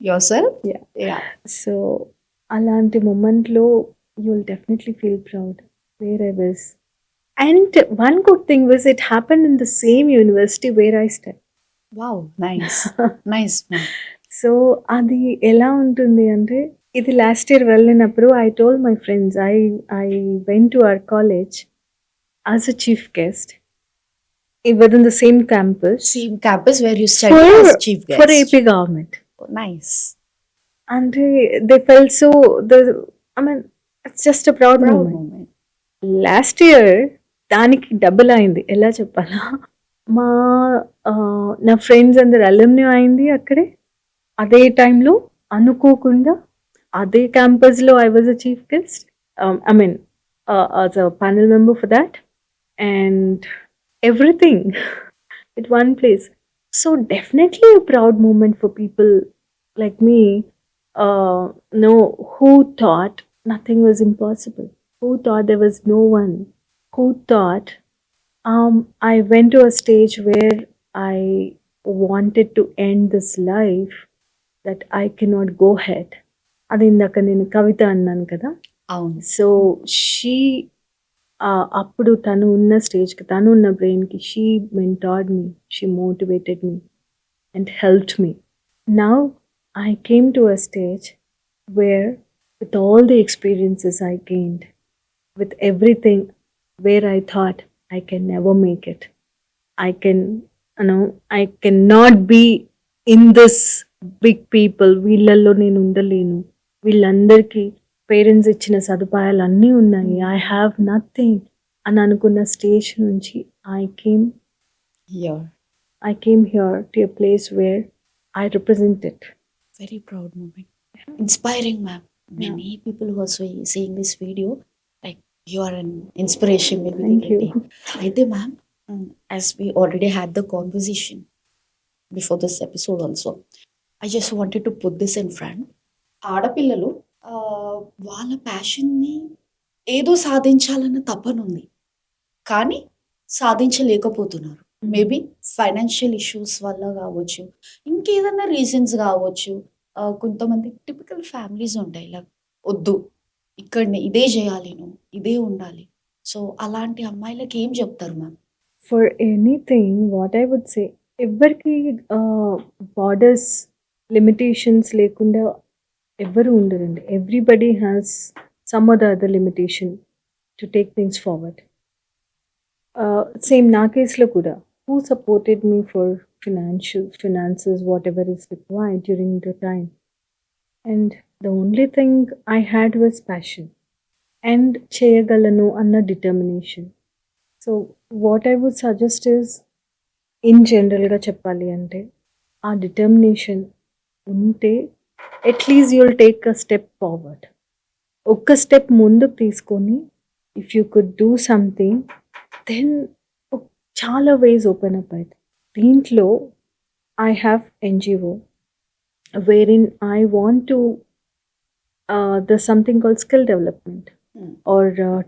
Yourself? Yeah. Yeah! So అలాంటి మొమెంట్‌లో you'll definitely feel proud where I was. And one good thing was it happened in the same university where I studied. Wow! Nice. Nice ma'am. So అది ఎలా ఉంటుంది అంటే ఇది last year వెళ్ళినప్పుడు I told my friends I went to our college as a chief guest within the same campus same campus where you study for as chief for guest. AP government. నైస్. And they felt so the I mean it's just a proud proud moment. Moment. Last year దానికి double అయింది. ఎలా చెప్పాలా? మా నా friends అందరు alumni అయింది అక్కడే. అదే టైంలో అనుకోకుండా అదే క్యాంపస్‌లో I was a chief guest. I mean as a panel member for thought, and everything at one place. So definitely a proud moment for people like me. No, who thought nothing was impossible? Who thought there was no one? Who thought I went to a stage where I wanted to end this life, that I cannot go ahead. అది ఇందాక నేను కవిత అన్నాను కదా. అవును. So she అప్పుడు తను ఉన్న స్టేజ్కి, తను ఉన్న బ్రెయిన్కి, she mentored me, she motivated me and helped me. Now I came to a stage where with all the experiences I gained, with everything, where I thought I can never make it. I cannot be in this big people. వీళ్ళల్లో నేను ఉండలేను. వీళ్ళందరికీ parents ఇచ్చిన సదుపాయాలు అన్నీ ఉన్నాయి. I have nothing అని అనుకున్న స్టేజ్ నుంచి your I came here to a place where I represent it. very proud moment. Inspiring, ma'am. Many people who are seeing this video, like you are an inspiration. Maybe Thank they you. can take. Aithe, ma'am, as we already had the conversation before this episode also, I just wanted to put this in front. ఆడపిల్లలు వాళ్ళ ప్యాషన్ని ఏదో సాధించాలన్న తపన ఉంది, కానీ సాధించలేకపోతున్నారు. Maybe financial issues వల్ల కావచ్చు, ఇంకేదన్నా reasons కావచ్చు. కొంతమంది టిపికల్ ఫ్యామిలీస్ ఉంటాయి, ఇలా వద్దు ఇక్కడనే ఇదే చేయాలి, నువ్వు ఇదే ఉండాలి. సో అలాంటి అమ్మాయిలకి ఏం చెప్తారు ma'am? For anything, what I would say, ఎవరికి బార్డర్స్ లిమిటేషన్స్ లేకుండా ఎవరు ఉండరండి. Everybody has some or the other limitation to take things forward. Same నా కేసులో కూడా, who supported me for finances whatever is required during the time. And the only thing I had was passion and చేయగలను అన్న determination. So what I would suggest is, in జనరల్గా చెప్పాలి అంటే, ఆ determination ఉంటే at least you'll take a step forward. ఒక్క step ముందుకు తీసుకొని, if you could do something, then చాలా వేస్ ఓపెన్ అప్ అవుతాయి. దీంట్లో I have NGO wherein I want to, there's something called skill development or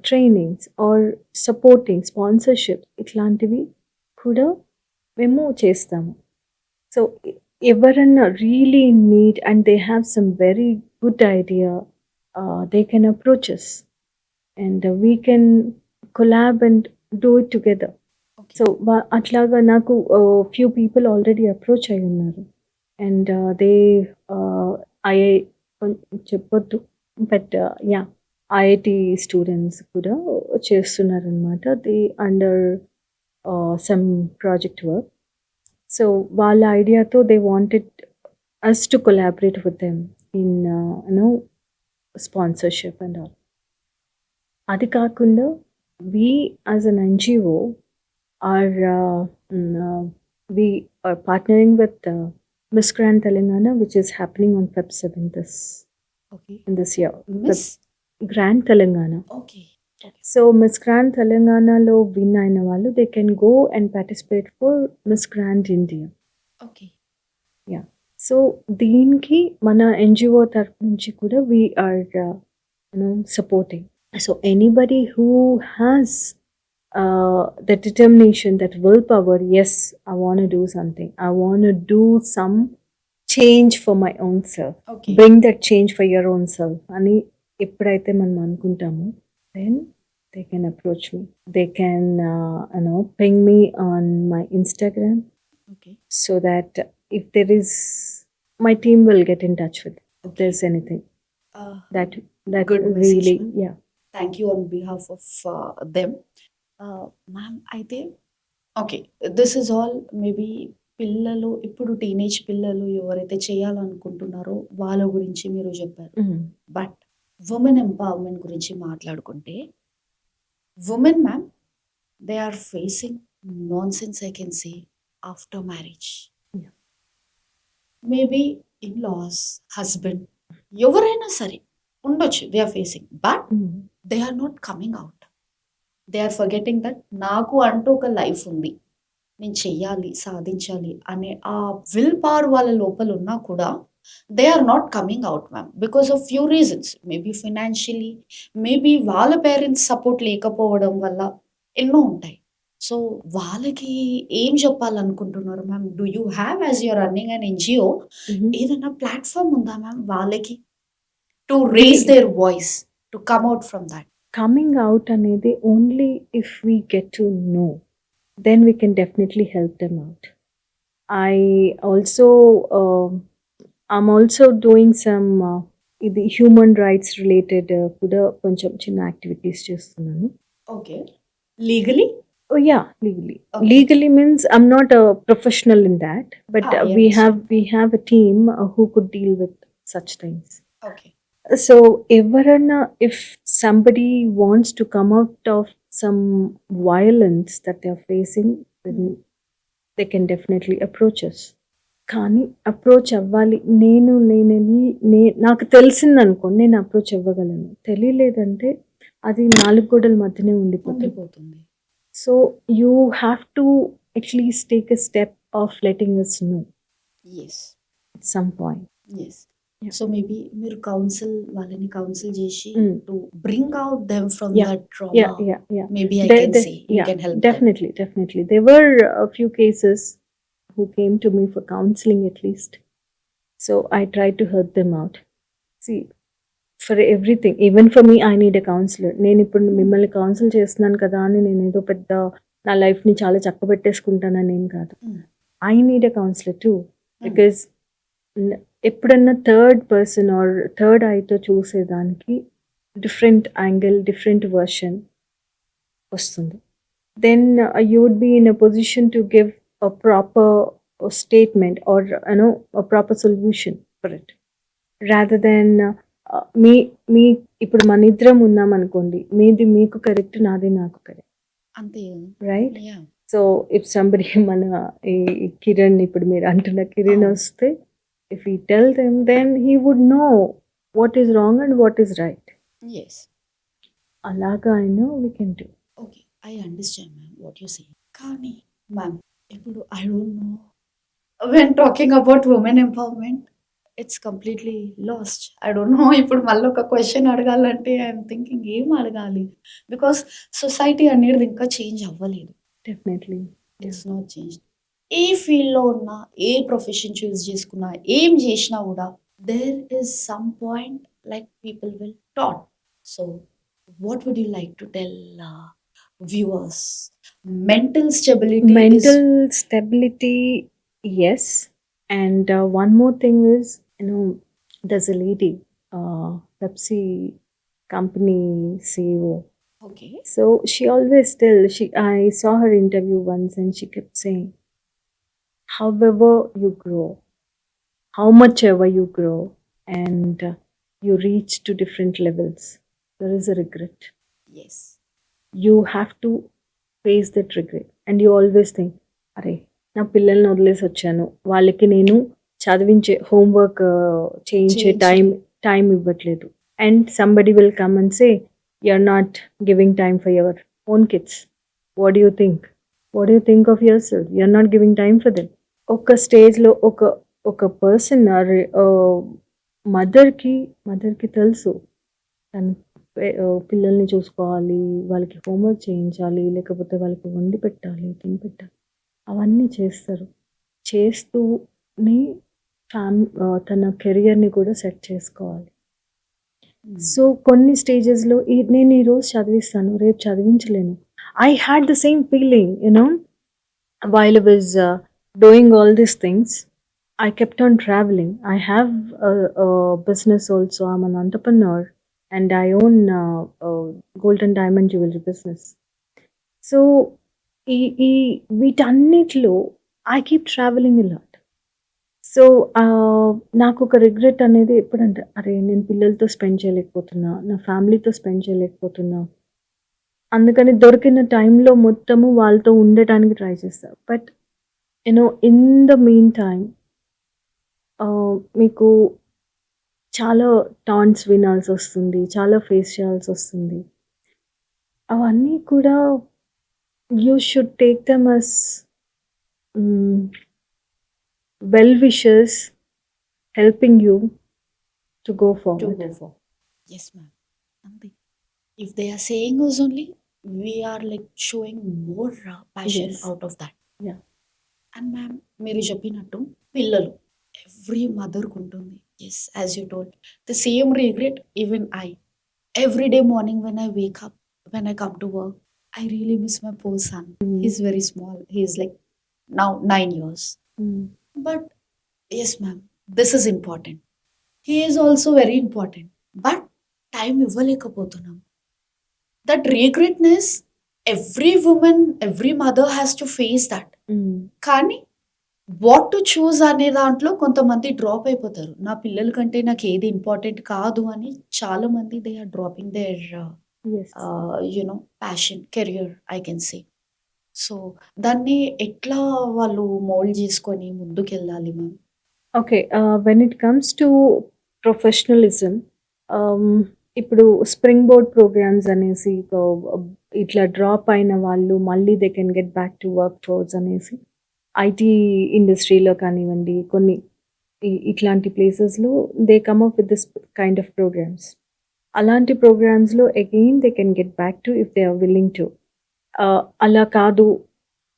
trainings or supporting sponsorship, ఇట్లాంటివి కూడా మేము చేస్తాము. సో ఎవరన్నా really need and they have some very good idea, they can approach us and we can collab and do it together. So అట్లాగా నాకు few people already approach అయి ఉన్నారు. And they ఐఐ చెప్పొద్దు, బట్ యా, ఐఐటి స్టూడెంట్స్ కూడా చేస్తున్నారనమాట. They under some project work. So వాళ్ళ ఐడియాతో they wanted us to collaborate with them in sponsorship and all. అది కాకుండా we as an NGO are we are partnering with Miss Grand Telangana, which is happening on Feb 7th Okay. in this year. Miss? Grand Telangana. Okay. So Miss Grand Telangana lo win అయిన వాళ్ళు, they can go and participate for Miss Grand India. Okay. Yeah. So దీనికి మన NGO తరఫు నుంచి కూడా we are supporting. So anybody who has the determination, that willpower, yes, I want to do something, I want to do some change for my own self, Okay. bring that change for your own self అని ఎప్పుడైతే మనం అనుకుంటామో, then they can approach me. They can ping me on my Instagram. Okay. So that if there is, my team will get in touch with if Okay. there's anything that Good really message, ma'am. yeah. Thank you on behalf of them. Ma'am, అయితే okay, this is all maybe పిల్లలు, ఇప్పుడు teenage పిల్లలు ఎవరైతే చేయాలనుకుంటున్నారో వాళ్ళ గురించి మీరు చెప్పారు. బట్ ఉమెన్ ఎంపవర్మెంట్ గురించి మాట్లాడుకుంటే, women ma'am, they are facing nonsense, I can say, after marriage. Yeah. Maybe in laws, husband, ఎవరైనా సరే ఉండొచ్చు, they are facing, but they are not coming out. They are forgetting that నాకు అంటూ ఒక life ఉంది, నేను చెయ్యాలి, సాధించాలి అనే ఆ విల్ పవర్ వాళ్ళ లోపల ఉన్నా కూడా they are not coming out ma'am, because of few reasons. Maybe financially, maybe వాళ్ళ పేరెంట్స్ సపోర్ట్ లేకపోవడం వల్ల, ఎన్నో ఉంటాయి. సో వాళ్ళకి ఏం చెప్పాలనుకుంటున్నారు ma'am? Do you have, as you are running and NGO, ఏదైనా ప్లాట్ఫామ్ ఉందా మ్యామ్ వాళ్ళకి to raise their voice, to come out from that? Coming out అనేది only if we get to know, then we can definitely help them out. I also I'm also doing some ఇది human rights related కూడా కొంచెం చిన్న activities చేస్తున్నాను. Okay. Legally? Oh yeah, legally. Okay. Legally means I'm not a professional in that, but I we understand. have a team who could deal with such things. Okay. So everana, if somebody wants to come out of some violence that they are facing, then they can definitely approach us. కానీ approach అవ్వాలి, నాకు తెలిసిందనుకోండి, నేను approach అవ్వగలను. తెలియలేదంటే అది 4 గోడల మధ్యనే ఉండిపోతుంది. So you have to at least take a step of letting us know yes. at some point. Yes. Yeah. So maybe మీరు వాళ్ళని కౌన్సిల్ చేసి Mm. To bring out them from Yeah. That trauma. Yeah. Maybe I can say you can help them. Definitely. There were a few cases who came to me for counseling at least. So I tried to help them out. See, for everything, even for me, I need a counselor. నేను ఇప్పుడు మిమ్మల్ని council చేస్తున్నాను కదా అని నేను ఏదో పెద్ద నా లైఫ్ని చాలా చక్కబెట్టేసుకుంటానని ఏం కాదు. Mm. I need a counsellor too, Mm. Because ఎప్పుడన్నా థర్డ్ పర్సన్ ఆర్ థర్డ్ ఐతో చూసేదానికి డిఫరెంట్ యాంగిల్, డిఫరెంట్ వర్షన్ వస్తుంది. Then you would be in a position to give a proper statement or a proper solution for it, rather than మీ మీ ఇప్పుడు మన ఇద్దరం ఉన్నాం అనుకోండి, మీది మీకు కరెక్ట్, నాది నాకు కరెక్ట్, అంతే right? Yeah so if somebody మన ఈ కిరణ్, ఇప్పుడు మీరు అంటున్న కిరణ్ అవును. వస్తే, if he tell them, then he would know what is wrong and what is right. Yes అలాగా అయినా we can do. Okay I understand ma'am what you say. కానీ మ్యామ్ ఇప్పుడు I don't know when talking about women empowerment it's completely lost. I don't know ఇప్పుడు మళ్ళీ ఒక question అడగాలంటే I'm thinking ఏం అడగాలి, బికాస్ సొసైటీ అనేది ఇంకా చేంజ్ అవ్వలేదు. డెఫినెట్లీ. It's not change. ఏ ఫీల్డ్‌లో ఉన్నా, ఏ ప్రొఫెషన్ చూజ్ చేసుకున్నా, ఏం చేసినా కూడా there is some point like people will talk. So what would you like to tell viewers? Mental stability is Mental stability, yes. And one more thing is, there's a lady, Pepsi company CEO. Okay. So she always I saw her interview once and she kept saying, however you grow, how much ever you grow, and you reach to different levels, there is a regret. Yes. You have to face that regret, and you always think, అరే నా పిల్లల్ని వదిలేసి వచ్చాను, వాళ్ళకి నేను చదివించే homework చేయించే time ఇవ్వట్లేదు, and somebody will come and say you are not giving time for your own kids. What you think? What you think of yourself? You are not giving time for them. ఒక స్టేజ్లో ఒక person మదర్కి తెలుసు తను పిల్లల్ని చూసుకోవాలి, వాళ్ళకి homework చేయించాలి, లేకపోతే వాళ్ళకి వండి పెట్టాలి, తిని పెట్టాలి, అవన్నీ చేస్తారు. చేస్తూనే తన కెరియర్ని కూడా సెట్ చేసుకోవాలి. సో కొన్ని స్టేజెస్లో నేను ఈరోజు చదివిస్తాను, రేపు చదివించలేను. I had the same feeling, while I was doing all these things. I kept on traveling. I have a business also. I'm an entrepreneur and I own gold and diamond jewelry business. So ఈ వీటన్నిటిలో I keep traveling a lot. So నాకు ఒక regret అనేది ఎప్పుడంటే, అరే నేను పిల్లలతో spend చేయలేకపోతున్నా, నా ఫ్యామిలీతో స్పెండ్ చేయలేకపోతున్నా, అందుకని దొరికిన టైంలో మొత్తము వాళ్ళతో ఉండటానికి ట్రై చేస్తా. But in the mean time మీకు చాలా టాంట్స్ వినాల్సి వస్తుంది, చాలా ఫేస్ చేయాల్సి వస్తుంది. అవన్నీ కూడా you should take them as well wishers helping you to go to forward. go for. Yes, ma'am. అంతే. If they are saying us only, we are like showing more passion Yes. out of that. Yeah. And ma'am మీరు చెప్పినట్టు పిల్లలు every మదర్కి ఉంటుంది. Yes as you told the same regret even I every day morning when I wake up when I come to work I really miss my poor son. He's very small, he's like now 9 years. But yes ma'am this is important, he is also very important, but time ఇవ్వలేకపోతున్నాం. That regretness every women every mother has to face that. కానీ what to choose అనే దాంట్లో కొంతమంది drop అయిపోతారు. నా పిల్లల కంటే నాకు ఏది ఇంపార్టెంట్ కాదు అని చాలా మంది they are dropping their Yes. Passion career I can say. So దాన్ని ఎట్లా వాళ్ళు మోల్డ్ చేసుకొని ముందుకెళ్ళాలి ma'am? Okay. When it comes to professionalism, ఇప్పుడు స్ప్రింగ్ బోర్డ్ ప్రోగ్రామ్స్ అనేసి ఇట్లా డ్రాప్ అయిన వాళ్ళు మళ్ళీ they can get back to work force అనేసి ఐటీ ఇండస్ట్రీలో కానివ్వండి, కొన్ని ఇట్లాంటి ప్లేసెస్లో they come up with this kind of programmes. అలాంటి ప్రోగ్రామ్స్లో again they can get back to if they are willing to. అలా కాదు,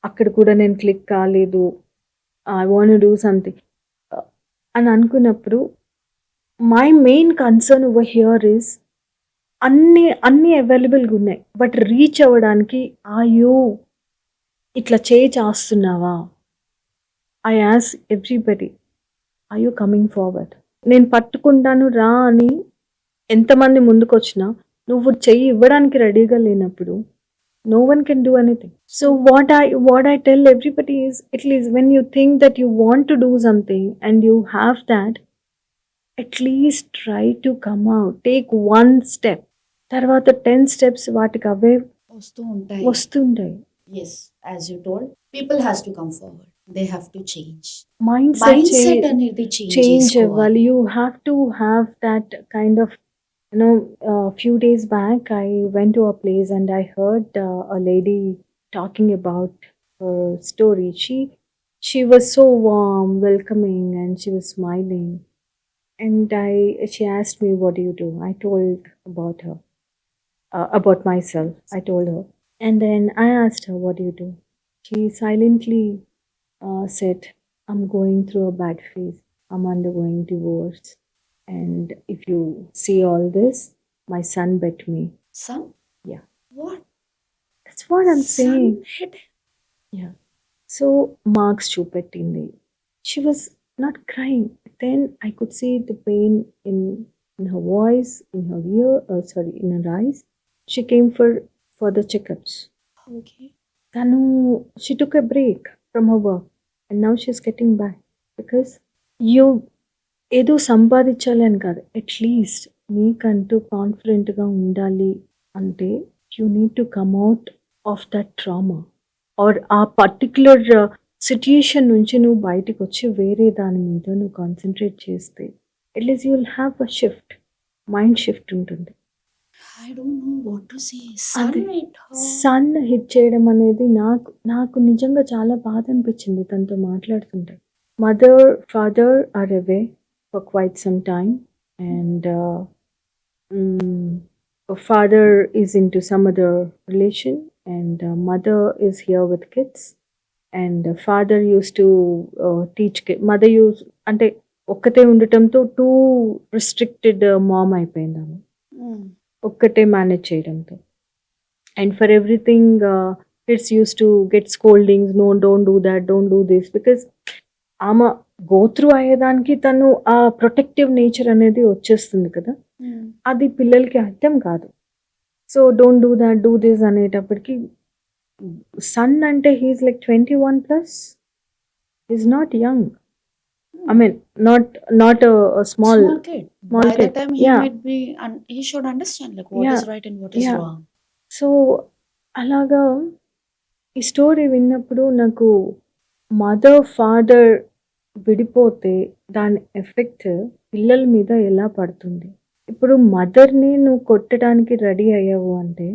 అక్కడ కూడా నేను క్లిక్ కాలేదు, ఐ వాంట్ డూ సంథింగ్ అని అనుకున్నప్పుడు, my main concern over here is అన్నీ అవైలబుల్గా ఉన్నాయి, బట్ రీచ్ అవ్వడానికి ఇట్లా చేయి చాస్తున్నావా? I ask everybody, are you coming forward? నేను పట్టుకుంటాను రా అని ఎంతమంది ముందుకొచ్చినా నువ్వు చెయ్యి ఇవ్వడానికి రెడీగా లేనప్పుడు no one can do anything. So what I tell everybody is, at least when you think that you want to do something and you have that, at least try to come out, take one step. తర్వాత 10 steps వాటికి అవే వస్తూ ఉంటాయి. వస్తుంటాయి. Yes, as you told, people has to come forward. They have to change. Mindset Mindset అనేది change చేసుకోవాలి. అవ్వాలి. You have to have that kind of, a few days back I went to a place and I heard a lady talking about her story. She was so warm, welcoming, and she was smiling. And she asked me, "What do you do?" I told about her, about myself. I told her, and then I asked her, "What do you do?" She silently said, "I'm going through a bad phase. I'm undergoing divorce. And if you see all this, my son bet me." Son? Yeah. What? That's what I'm saying. Son hit? Yeah. So marks చూపెట్టింది. She was not crying. Then I could see the pain in her voice, in her ear, in her eyes. She came for the checkups. Okay. Tanu, she took a break from her work and now she's getting back because you ఏదో సంపాదించాలి అని కాదు, at least మీకంటూ కాన్ఫిడెంట్గా ఉండాలి అంటే you need to come out of that trauma or ఆ particular situation నుంచి నువ్వు బయటకు వచ్చి వేరే దాని మీద నువ్వు కాన్సన్ట్రేట్ చేస్తే at least you will have a shift, mind shift ఉంటుంది. I don't know what to say. Son అదే hit her. సన్ హిట్ చేయడం అనేది నాకు నాకు నిజంగా చాలా బాధ అనిపించింది తనతో మాట్లాడుతుంటే. Mother father are away for quite some time, and father is into some other relation, and mother is here with kids, and father used to teach mother use అంటే ఒక్కతే ఉండటంతో టూ రిస్ట్రిక్టెడ్ మామ్ అయిపోయింది ఆమె, ఒక్కటే manage చేయడంతో. And for everything kids use to get scoldings, no don't do that, don't do this, because ఆమె go through అయ్యేదానికి తను ఆ ప్రొటెక్టివ్ నేచర్ అనేది వచ్చేస్తుంది కదా, అది పిల్లలకి అర్థం కాదు. So don't do that, do this అనేటప్పటికి సన్ అంటే he is like 21+, is not young. I mean, not a small kid. small By kid. that time, he Yeah. might be, and he should understand like what Yeah. is right and what is Yeah. wrong. So అలాగా ఈ story విన్నప్పుడు నాకు mother father విడిపోతే దాని effect పిల్లల మీద ఎలా పడుతుంది. ఇప్పుడు మదర్ని నువ్వు కొట్టడానికి రెడీ అయ్యావు అంటే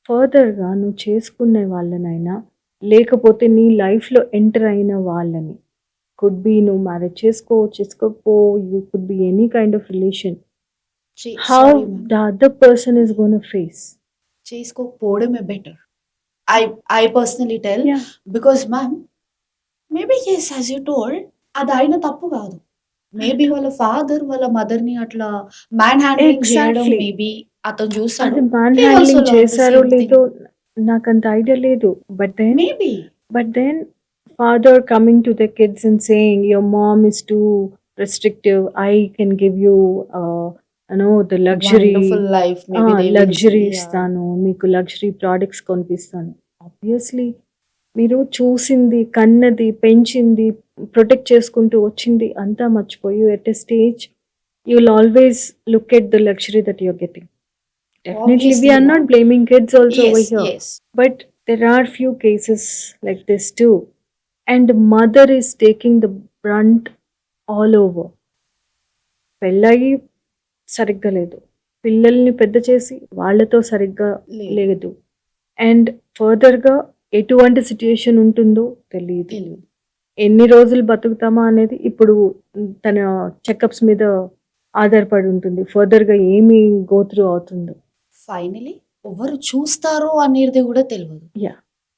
ఫర్దర్గా నువ్వు చేసుకునే వాళ్ళనైనా లేకపోతే నీ లైఫ్లో ఎంటర్ అయిన వాళ్ళని, కుడ్ బి నువ్వు మ్యారేజ్ చేసుకోకపో, you could be any kind of relation, how Sorry, ma'am. The other person is gone face. చేసుకోకపోవడమే better. I personally tell, Yeah. because ma'am, maybe yes, as you told, అది ఆయన తప్పు కాదు. Maybe వాళ్ళ father వాళ్ళ mother ని అట్లా man handling చేయడం Exactly. మేబీ అతను చూస్తాడు. అది man He also handling learned the చేశారో same thing. లేదో నాకు అంత ఐడియా లేదు. Maybe. But then father coming to the kids and saying your mom is too restrictive, I can give you the luxury Wonderful life. Maybe they will luxury say, yeah. ఇస్తాను, మీకు luxury products కొనిపిస్తాను. Obviously మీరు చూసింది, కన్నది, పెంచింది, protect చేసుకుంటూ వచ్చింది అంతా మర్చిపోయి at a stage you will always look at the luxury that you're getting. Definitely, Obviously, we are no? not blaming kids also over Yes, here. yes. But there are few cases like this too. And mother is taking the brunt all over. పెళ్ళయి సరిగ్గా లేదు, పిల్లల్ని పెద్ద చేసి వాళ్ళతో సరిగ్గా లేదు, and ఫర్దర్గా ఎటువంటి సిచ్యుయేషన్ ఉంటుందో తెలియదు. ఎన్ని రోజులు బతుకుతామా అనేది ఇప్పుడు తన చెకప్స్ మీద ఆధారపడి ఉంటుంది, ఫర్దర్గా ఏమి గోత్రూ అవుతుందో. ఫైనలీ ఎవరు చూస్తారో అనేది కూడా తెలియదు. యా,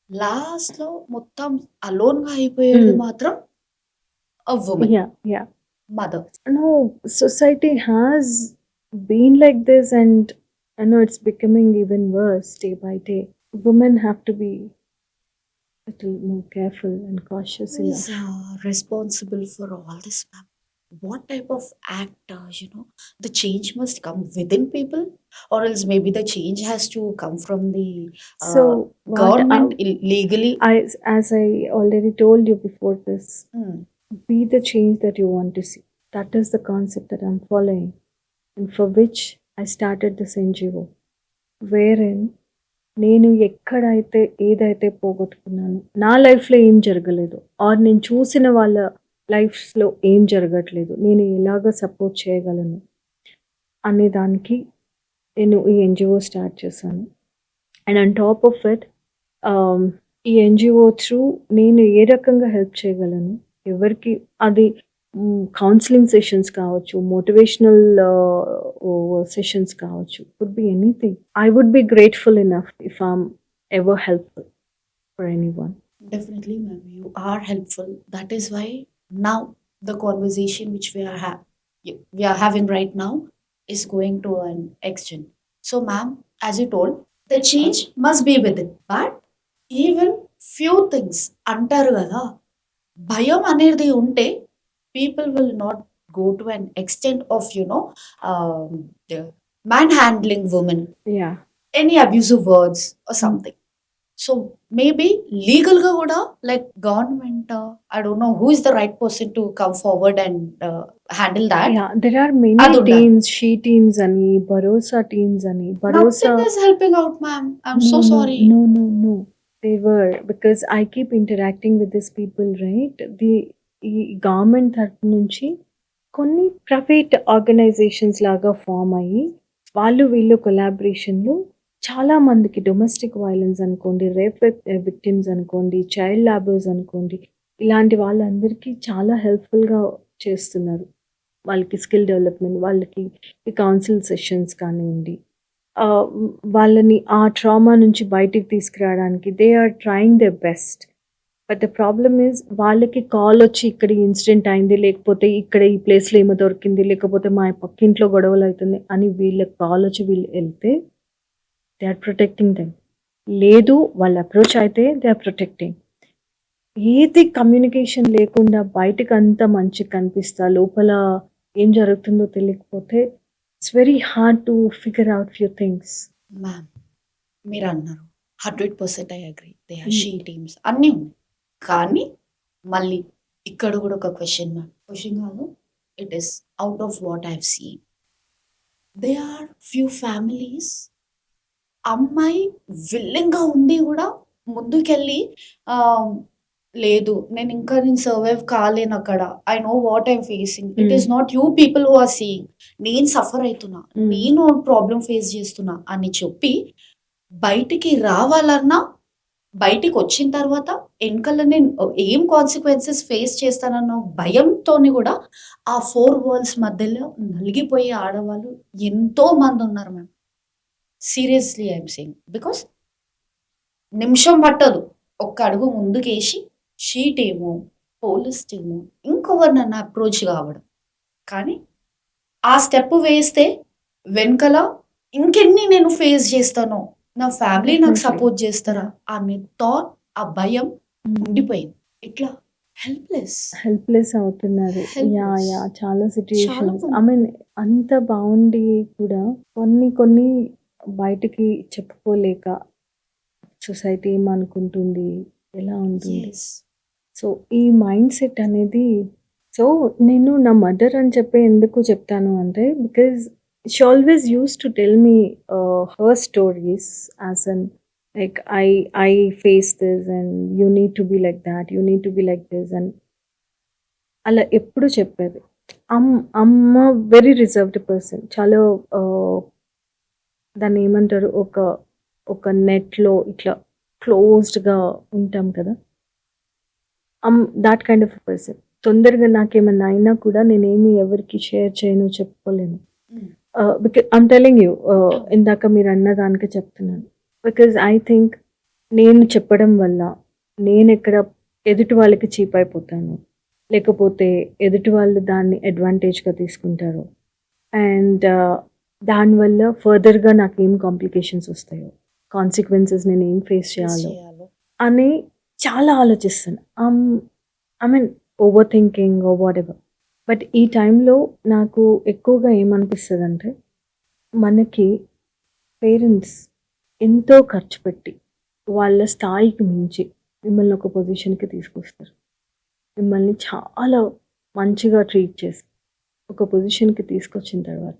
లాస్ట్ లో మొత్తం అలోన్ గా అయిపోయేది మాత్రం a woman, yeah mother. No, society has been like this, and I know it's becoming even worse day by day. Women have to be little more careful and cautious Who is enough. responsible for all this, ma'am? What type of act, the change must come within people, or else maybe the change has to come from the So what government legally. as I already told you before this, Hmm. be the change that you want to see. That is the concept that I'm following, and for which I started this NGO, wherein నేను ఎక్కడైతే ఏదైతే పోగొట్టుకున్నానో, నా లైఫ్‌లో ఏం జరగలేదు, are నేను చూసిన వాళ్ళ లైఫ్స్‌లో ఏం జరగట్లేదు, నేను ఎలాగ సపోర్ట్ చేయగలను అనే దానికి నేను ఈ ఎన్‌జీఓ స్టార్ట్ చేశాను. And on top of it ఈ ఎన్‌జీఓ త్రూ నేను ఏ రకంగా హెల్ప్ చేయగలను, ఎవరికి అది కౌన్సిలింగ్ సెషన్స్ కావచ్చు, మోటివేషనల్ సెషన్స్ కావచ్చు, could be anything. I would be grateful enough if I am ever helpful for anyone. Definitely, ma'am, you are helpful. That is why now the conversation which we are having right now is going to an extent. So, ma'am, as you told, the change must be within. But even few things అంటారు కదా, భయం అనేది ఉంటే people will not go to an extent of the man handling women, yeah. any abusive words or something. So maybe legal ga kuda, like government, I don't know who is the right person to come forward and handle that. Yeah, there are many Adunda. teams, she teams ani, Bharosa teams ani. Bharosa. Nothing is helping out, ma'am. I'm so sorry. No. They were, because I keep interacting with these people, right? ఈ government తరపు నుంచి కొన్ని private organisations లాగా form అయ్యి, వాళ్ళు వీళ్ళు కొలాబరేషన్లో చాలా మందికి డొమెస్టిక్ వైలెన్స్ అనుకోండి, రేప్ విక్టిమ్స్ అనుకోండి, చైల్డ్ లేబర్స్ అనుకోండి, ఇలాంటి వాళ్ళందరికీ చాలా హెల్ప్ఫుల్గా చేస్తున్నారు. వాళ్ళకి స్కిల్ డెవలప్మెంట్, వాళ్ళకి ఈ కౌన్సిల్ సెషన్స్ కానివ్వండి, వాళ్ళని ఆ ట్రామా నుంచి బయటికి తీసుకురావడానికి they are trying the best. But the problem is, వాళ్ళకి కాల్ వచ్చి ఇక్కడ ఇన్సిడెంట్ అయింది, లేకపోతే ఇక్కడ ఈ ప్లేస్లో ఏమో దొరికింది, లేకపోతే మా పక్కింట్లో గొడవలు అవుతుంది అని వీళ్ళకి కాల్ వచ్చి వీళ్ళు వెళ్తే దే ఆర్ ప్రొటెక్టింగ్ దెమ్. లేదు, వాళ్ళు అప్రోచ్ అయితే దే ఆర్ ప్రొటెక్టింగ్. ఏది కమ్యూనికేషన్ లేకుండా బయటకు అంతా మంచి కనిపిస్తా, లోపల ఏం జరుగుతుందో తెలియకపోతే it's very hard to figure out few things. Ma'am, మీరు అన్నారు 100% I agree. They are she teams అన్నీ ఉన్నాయి. కానీ మళ్ళీ ఇక్కడ కూడా ఒక క్వశ్చన్, మ్యామ్. క్వశ్చన్ కాదు, it is out of what I have seen. They are few families, అమ్మాయి విల్లింగ్‌గా ఉండి గూడా ముందుకెళ్ళి లేదు, నేను సర్వైవ్ కాలేనక్కడ. I know what I'm facing. It is not you people who are seeing. నేను సఫర్ అయితున్నా. నేను ప్రాబ్లమ్ ఫేస్ చేస్తున్నా అని చెప్పి బయటికి రావాలన్నా, బయటికొచ్చిన తర్వాత ఎనకాల నేను ఏం కాన్సిక్వెన్సెస్ ఫేస్ చేస్తానన్న భయంతోని గూడా ఆ 4 వాల్స్ మధ్యలో నలిగిపోయే ఆడవాళ్ళు ఎంతో మందున్నారు ma'am. Seriously I'm saying. Because నిమిషం పట్టదు. ఒక్క అడుగు ముందుకేసి షీ టీము, పోలీస్ టీము, ఇంకెవరినన్నా అప్రోచ్ కావడం. కానీ ఆ స్టెప్ వేస్తే వెనకాల ఇంకెన్ని నేను ఫేస్ చేస్తానో, నా ఫ్యామిలీ నాకు సపోర్ట్ చేస్తారా అనే థాట్, ఆ భయం ఉండిపోయింది. ఇట్లా హెల్ప్లెస్ అవుతున్నారు. Yeah Helpless. చాలా సిట్యుయేషన్స్. చాలా ఐ మీన్ అంత బాగుండి కూడా కొన్ని బయటికి చెప్పుకోలేక సొసైటీ ఏమనుకుంటుంది, ఎలా ఉంటుంది. ఎస్. సో ఈ మైండ్ సెట్ అనేది, సో నేను నా మదర్ అని చెప్పి ఎందుకు చెప్తాను అంటే, because she always use to tell me her stories as an like I face this and you need to be like that, you need to be like this అని అలా ఎప్పుడు చెప్పేది. అమ్మ వెరీ రిజర్వ్డ్ పర్సన్. చాలా దాన్ని ఏమంటారు, ఒక నెట్‌లో ఇట్లా క్లోజ్డ్‌గా ఉంటాం కదా! That kind of person. తొందరగా నాకేమన్నా అయినా కూడా నేనేమి ఎవరికీ షేర్ చేయను, చెప్పుకోలేను. ఐమ్ టెల్లింగ్ యూ, ఇందాక మీరన్న దానికే చెప్తున్నాను. బికాజ్ ఐ థింక్ నేను చెప్పడం వల్ల నేనెక్కడ ఎదుటి వాళ్ళకి చీప్ అయిపోతాను, లేకపోతే ఎదుటి వాళ్ళు దాన్ని అడ్వాంటేజ్‌గా తీసుకుంటారు. అండ్ దానివల్ల ఫర్దర్‌గా నాకేం కాంప్లికేషన్స్ వస్తాయో, కాన్సిక్వెన్సెస్ నేనేం ఫేస్ చేయాలో అని చాలా ఆలోచిస్తాను. I mean overthinking or whatever. But ఈ టైంలో నాకు ఎక్కువగా ఏమనిపిస్తదంటే, మనకి పేరెంట్స్ ఎంతో ఖర్చు పెట్టి, వాళ్ళ స్థాయికి మించి మిమ్మల్ని ఒక పొజిషన్‌కి తీసుకొస్తారు. మిమ్మల్ని చాలా మంచిగా ట్రీట్ చేసి, ఒక పొజిషన్‌కి తీసుకొచ్చిన తర్వాత,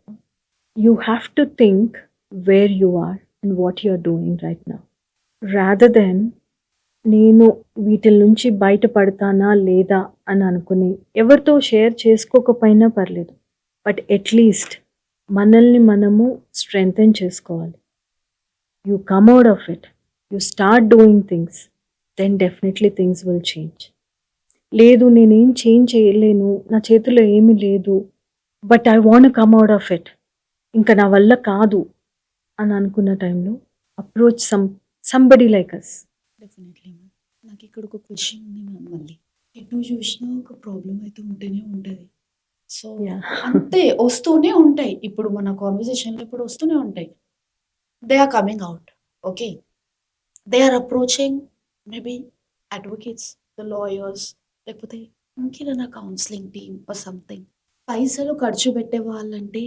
you have to think where you are and what you are doing right now. Rather than నేను వీటిల నుంచి బయటపడతానా లేదా అని అనుకుని ఎవరితో షేర్ చేసుకోకపోయినా పర్లేదు. బట్ అట్‌లీస్ట్ మనల్ని మనము స్ట్రెంథెన్ చేసుకోవాలి. You come out of it. You start doing things. Then definitely things will change. లేదు నేనేం చేంజ్ చేయలేను. నా చేతిలో ఏమీ లేదు. But I want to come out of it. ఇంక నా వల్ల కాదు అని అనుకున్న టైంలో approach somebody like us. Definitely ma'am. నాకు ఇక్కడ ఒక క్వశ్చన్ ఉంది మ్యామ్ మళ్ళీ. ఎటు చూసినా ఒక ప్రాబ్లమ్ అయితే ఉంటూనే ఉంటది. So, yeah! అంతే వస్తూనే ఉంటాయి. ఇప్పుడు మన కాన్వర్జేషన్‌లో ఇప్పుడు వస్తూనే ఉంటాయి. They are coming out. Okay. They are approaching maybe advocates, the lawyers లేకపోతే ఇంకేదైనా కౌన్సెలింగ్ టీమ్ ఆర్ సంథింగ్. పైసలు ఖర్చు పెట్టే వాళ్ళంటే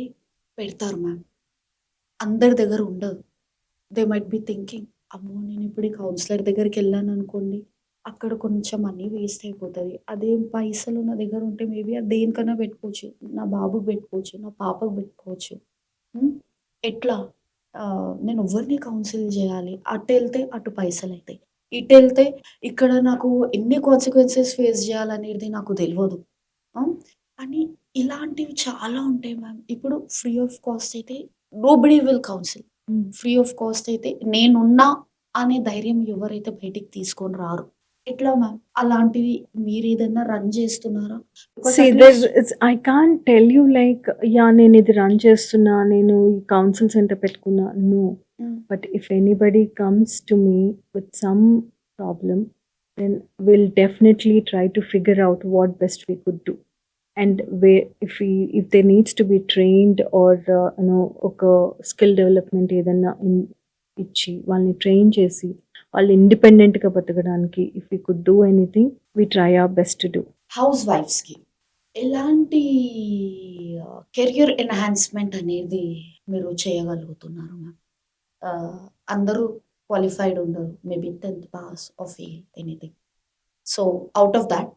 పెడతారు మ్యామ్. అందరి దగ్గర ఉండదు. దే మైట్ బి థింకింగ్, అమ్మో! నేనిప్పుడు ఈ కౌన్సిలర్ దగ్గరికెళ్ళాననుకోండి, అక్కడ కొంచెం మనీ వేస్ట్ అయిపోతది. అదే పైసలు నా దగ్గర ఉంటే మేబీ అది దేనికన్నా పెట్టుకోవచ్చు. నా బాబుకి పెట్టుకోవచ్చు, నా పాపకి పెట్టుకోవచ్చు. హ్మ్. ఎట్లా? నేను ఎవ్వరిని కౌన్సిల్ జేయాలి? అటెళ్తే అటు పైసలయితాయి. ఇటెళ్తే ఇక్కడ నాకు ఎన్ని కాన్సిక్వెన్సెస్ ఫేస్ జేయాలనేది నాకు తెలవదు. ఆ! అని ఇలాంటివి చాలా ఉంటాయి మ్యామ్. ఇప్పుడు ఫ్రీ ఆఫ్ కాస్ట్ అయితే nobody will council. Free of cost అయితే నేనున్నా అనే ధైర్యం ఎవరైతే బయటికి తీసుకొని రారు. ఎట్లా మ్యామ్? అలాంటివి మీరేదన్నా రన్ చేస్తున్నారా? Because see at least I can't tell you like yeah! నేనిది రన్ చేస్తున్నా, నేను ఈ కౌన్సిల్ సెంటర్ పెట్టుకున్నా. No. Hmm. But if anybody comes to me with some problem, then will definitely try to figure out what best we could do. And if there needs to be trained or ఒక skill development ఏదన్నా ఇచ్చి వాళ్ళని train చేసి వాళ్ళు ఇండిపెండెంట్‌గా బతకడానికి if we could do anything we try our best to do. House వైఫ్స్‌కి ఎలాంటి కెరియర్ ఎన్హాన్స్‌మెంట్ అనేది మీరు చేయగలుగుతున్నారు మ్యామ్? అందరూ క్వాలిఫైడ్ ఉండరు. మేబీ 10థ్ pass or fail anything. So, out of thought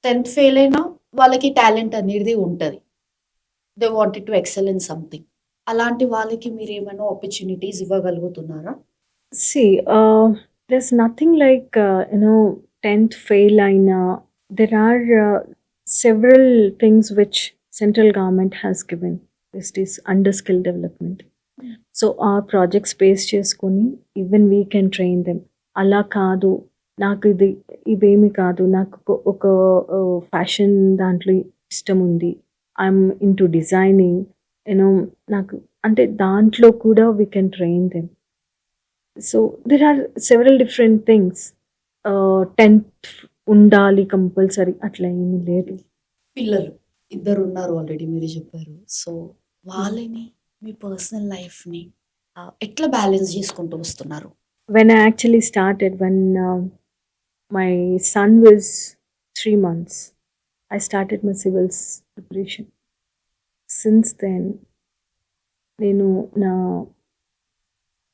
10థ్ ఫెయిల్ అయినా వాళ్ళకి టాలెంట్ అనేది ఉంటది. They wanted to excel in something. అలాంటి వాళ్ళకి మీరేమైనా ఆపర్చునిటీస్ ఇవ్వగలుగుతున్నారా? See, there's nothing like, 10th fail aina. There are several things which central government has given. This is under skill development. So, ఆ projects base చేసుకొని even we can train them. అలా కాదు, నాకు ఇవేమి కాదు. నాకు ఒక ఫ్యాషన్ దాంట్లో ఇష్టముంది. I'm into designing. యూనో నాకు అంటే దాంట్లో కూడా we can train them. So, there are several different things. 10th ఉండాలి కంపల్సరీ అట్లా ఏమీ లేదు. పిల్లలు ఇద్దరున్నారు ఆల్రెడీ మీరు చెప్పారు. So, yeah! వాళ్ళని మీ పర్సనల్ లైఫ్‌ని ఎట్లా బ్యాలెన్స్ చేసుకుంటూ వస్తున్నారు? When I actually started, when my son was 3 months, I started my civils preparation. Since then, నేను నా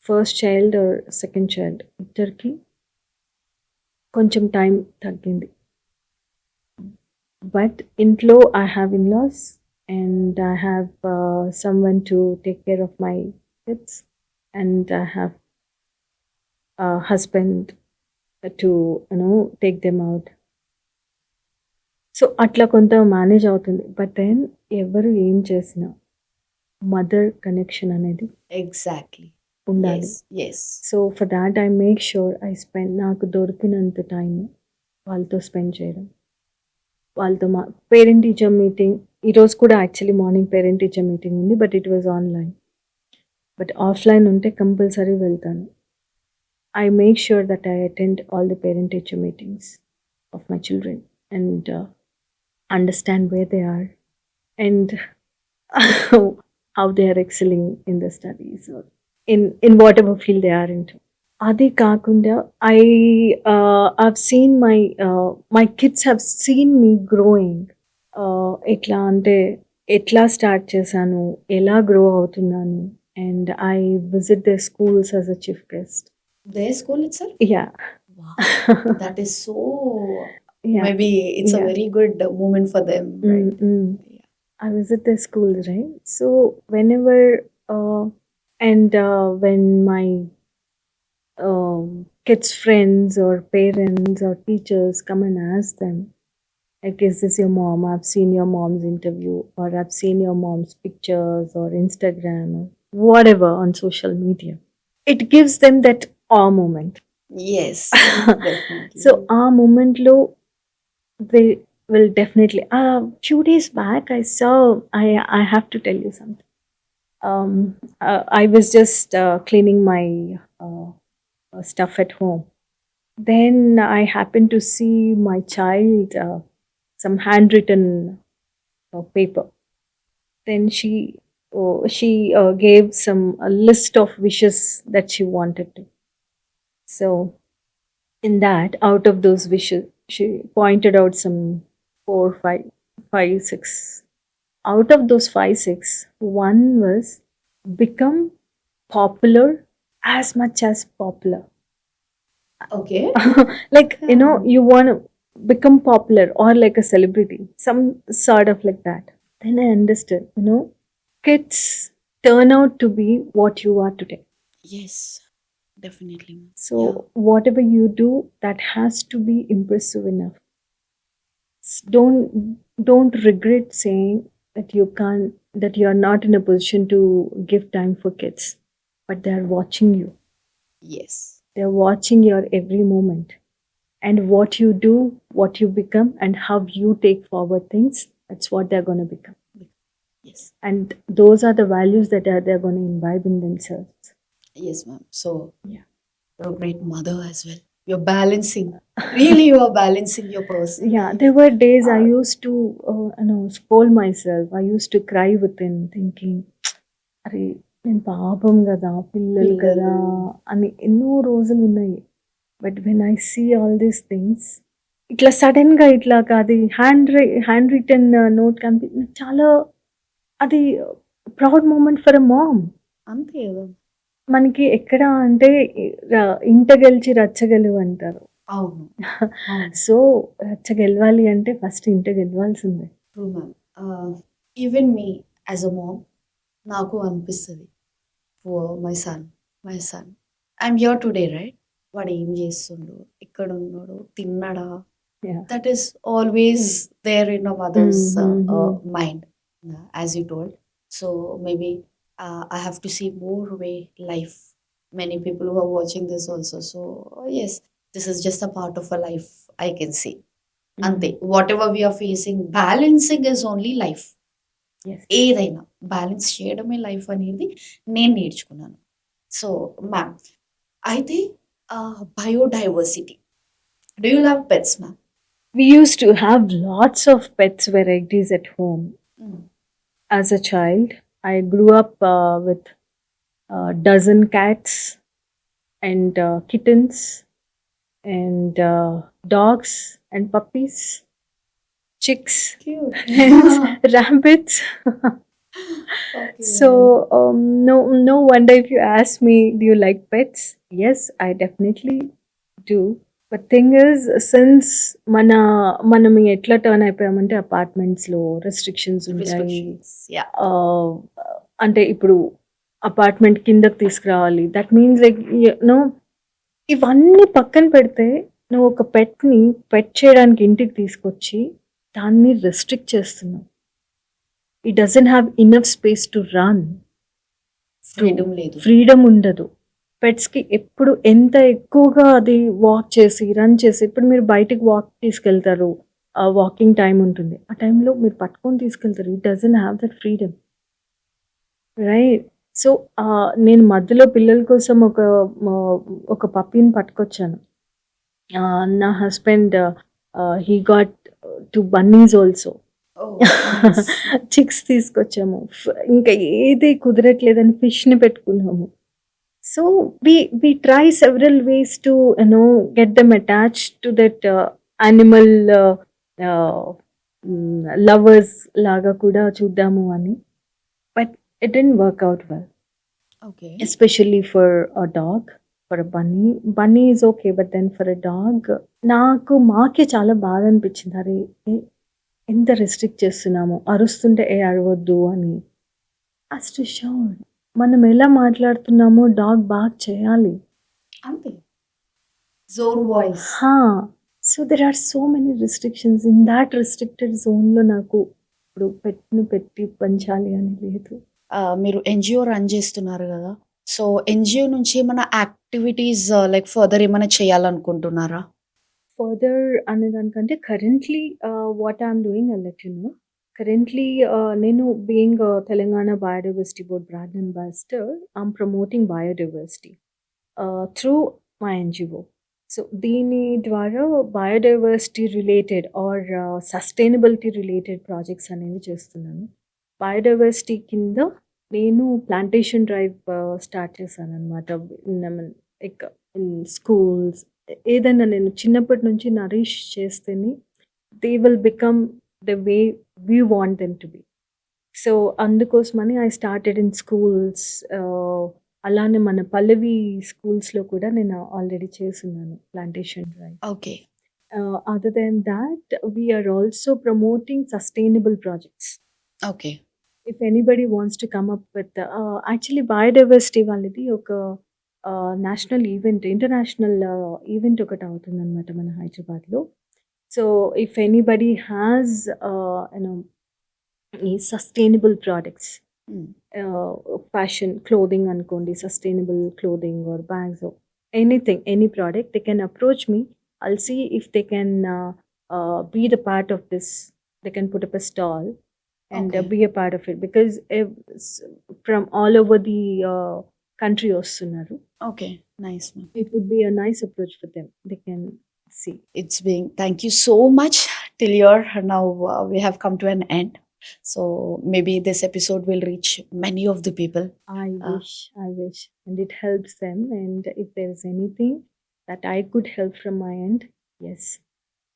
first child or second child ఇద్దరికీ కొంచెం టైం తగ్గింది. బట్ ఇంట్లో I have in-loss and I have someone to take care of my kids, and I have a husband to take them out. So, అట్లా కొంత manage అవుతుంది. But then ఎవరు ఏం చేసినా మదర్ కనెక్షన్ అనేది ఎగ్జాక్ట్‌లీ. ఉండాలి. Yes. Yes. So, for thought I make sure I spend నాకు దొరికినంత time వాళ్ళతో స్పెండ్ చేయడం. వాళ్ళతో పేరెంట్ టీచర్ మీటింగ్ ఈరోజు కూడా actually morning parent teacher meeting ఉంది. But it was online. But offline ఉంటే కంపల్సరీ వెళ్తాను. I make sure that I attend all the parent teacher meetings of my children and understand where they are and how they are excelling in the studies or in whatever field they are into. అది కాకుండా I've seen my kids have seen me growing. ఎట్లా అంటే ఎట్లా start చేశాను, ఎలా grow అవుతున్నాను. And I visit the schools as a chief guest. Their school itself? Yeah. Wow. That is so, Yeah. maybe it's a Yeah. very good moment for them, right? Yeah. I visit the schools, right? So whenever when my kids' friends or parents or teachers come and ask them, like, is this your mom? I've seen your mom's interview, or I've seen your mom's pictures or Instagram or whatever on social media. It gives them that awe moment. Yes, definitely. So, our moment low, they will definitely. Few days back, I have to tell you something. I was just cleaning my stuff at home. Then I happened to see my child some handwritten paper. Then she gave some a list of wishes that she wanted to. So in that, out of those wishes, she pointed out some four, five, six. Out of those five, six, one was become popular as much as popular. Okay. Like, you want to become popular or like a celebrity, some sort of like that. Then I understood, kids turn out to be what you are today. Yes, definitely. So whatever you do, that has to be impressive enough. Don't regret saying that you are not in a position to give time for kids, but they are watching you. Yes. They're watching your every moment. And what you do, what you become, and how you take forward things, that's what they're going to become. Yes. And those are the values that they're going to imbibe in themselves. Yes, ma'am. So, yeah, you're a great mother as well. You're balancing. Really, you are balancing your personal yeah. life. There were days I used to, scold myself. I used to cry within, thinking, అరే నేను పాపం కదా పిల్లలు కదా అని ఎన్నో రోజులు ఉన్నాయి. But when I see all these things, ఇట్లా సడన్గా ఇట్లా అది హ్యాండ్ రిటన్ నోట్ కనిపి చాలా అది proud moment for a mom. అంతే కదా. మనకి ఎక్కడ అంటే ఇంట గెలిచి రచ్చగెలువు అంటారు. అవును. సో రచ్చ గెలవాలి అంటే ఫస్ట్ ఇంట గెలవాల్సిందే. True ma'am. Even me as a mom నాకు అనిపిస్తుంది, my son I'm here today, right? వాడు ఏం చేస్తుండు, ఇక్కడ ఉన్నాడు, తిన్నాడా? That is always there in a mother's mind, as you told. So maybe I have to see more way life. Many people who are watching this also. So yes, this is just a part of a life, I can see. Ante, whatever we are facing, balancing is only life. ఏదైనా balance చేయడమే life అనేది నేను నేర్చుకున్నాను. So ma'am, అయితే biodiversity, do you love pets ma'am? We used to have lots of pets varieties at home. As a child, I grew up with a dozen cats and kittens and dogs and puppies, chicks, hens, rabbits. So no wonder if you ask me, do you like pets? Yes, I definitely do. But thing is, since మనం ఎట్లా turn అయిపోయామంటే అపార్ట్మెంట్స్లో restrictions ఉంటాయి. అంటే ఇప్పుడు apartment కిందకి తీసుకురావాలి. That means like ఇవన్నీ పక్కన పెడితే నువ్వు ఒక పెట్ని పెట్ చేయడానికి ఇంటికి తీసుకొచ్చి దాన్ని రెస్ట్రిక్ట్ చేస్తున్నావు. It doesn't have enough space to run. Freedom ఉండదు. పెట్స్కి ఎప్పుడు ఎంత ఎక్కువగా అది వాక్ చేసి రన్ చేసి, ఇప్పుడు మీరు బయటికి వాక్ తీసుకెళ్తారు, వాకింగ్ టైం ఉంటుంది, ఆ టైంలో మీరు పట్టుకొని తీసుకెళ్తారు. It doesn't have that freedom, right? So నేను మధ్యలో పిల్లల కోసం ఒక పప్పీని పట్టుకొచ్చాను. నా husband he got 2 Bunny's also. Chicks తీసుకొచ్చాము. ఇంకా ఏది కుదరట్లేదని ఫిష్ని పెట్టుకున్నాము. So we try several ways to get them attached to that animal lovers laga kuda chudamu ani, but it didn't work out well, okay. especially for a dog. For a bunny is okay, but then for a dog, నాకు మాకే చాలా బాధ అనిపించింది. అరే ఎంత restrict చేస్తున్నాము, అరుస్తుంటే ఏ అరవద్దు అని. అస్ట్ sure మనం ఎలా మాట్లాడుతున్నామో డాగ్ బాగా చేయాలి. అంతే. Zone wise. So there are so many restrictions in that restricted జోన్లో. నాకు ఇప్పుడు పెట్టును పెట్టి పెంచాలి అని లేదు. మీరు ఎన్‌జీఓ రన్ చేస్తున్నారు గదా! సో, ఎన్‌జీఓ నుంచి ఏమన్నా యాక్టివిటీస్ లైక్ ఫర్దర్ ఏమైనా చేయాలనుకుంటున్నారా? ఫర్దర్ అనే దానికంటే currently what I'm doing I let you know. Currently నేను being Telangana biodiversity board brand ambassador, I'm promoting biodiversity through my NGO. So దీని ద్వారా biodiversity related or sustainability related projects అనేవి చేస్తున్నాను. Biodiversity కింద నేను ప్లాంటేషన్ డ్రైవ్ స్టార్ట్ చేశాననమాట. Like in schools ఏదైనా నేను చిన్నప్పటి నుంచి నరిష్ చేస్తేనే they will become the way we want them to be. So అందుకోసమని ఐ స్టార్టెడ్ ఇన్ స్కూల్స్. అలానే మన పల్లవి స్కూల్స్లో కూడా నేను ఆల్రెడీ చేస్తున్నాను plantation drive. Okay. Other than that, we are also promoting sustainable projects. Okay. If anybody wants to come up with actually biodiversity వాళ్ళది ఒక national event, international event ఒకటి అవుతుందన్నమాట మన హైదరాబాద్లో. So if anybody has you know ఈ sustainable products, hmm. Fashion clothing అనుకోండి, sustainable clothing or bags, anything, any product, they can approach me. I'll see if they can be the part of this. They can put up a stall and Okay. be a part of it, because from all over the country వస్తున్నారు. Okay. Nice ma'am. It would be a nice approach for them. They can see. It's been thank you so much till you're now we have come to an end. So maybe this episode will reach many of the people. I wish, and it helps them. And if there is anything that I could help from my end, yes,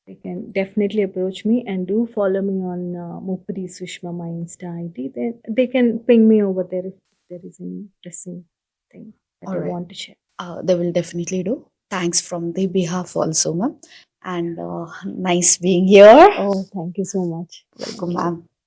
they can definitely approach me, and do follow me on Muppidi Sushma, my Insta ID. Then they can ping me over there if there is any pressing thing that All they right. want to share. They will definitely do. Thanks from the behalf also, ma'am. And nice being here. Oh, thank you so much. Welcome, ma'am.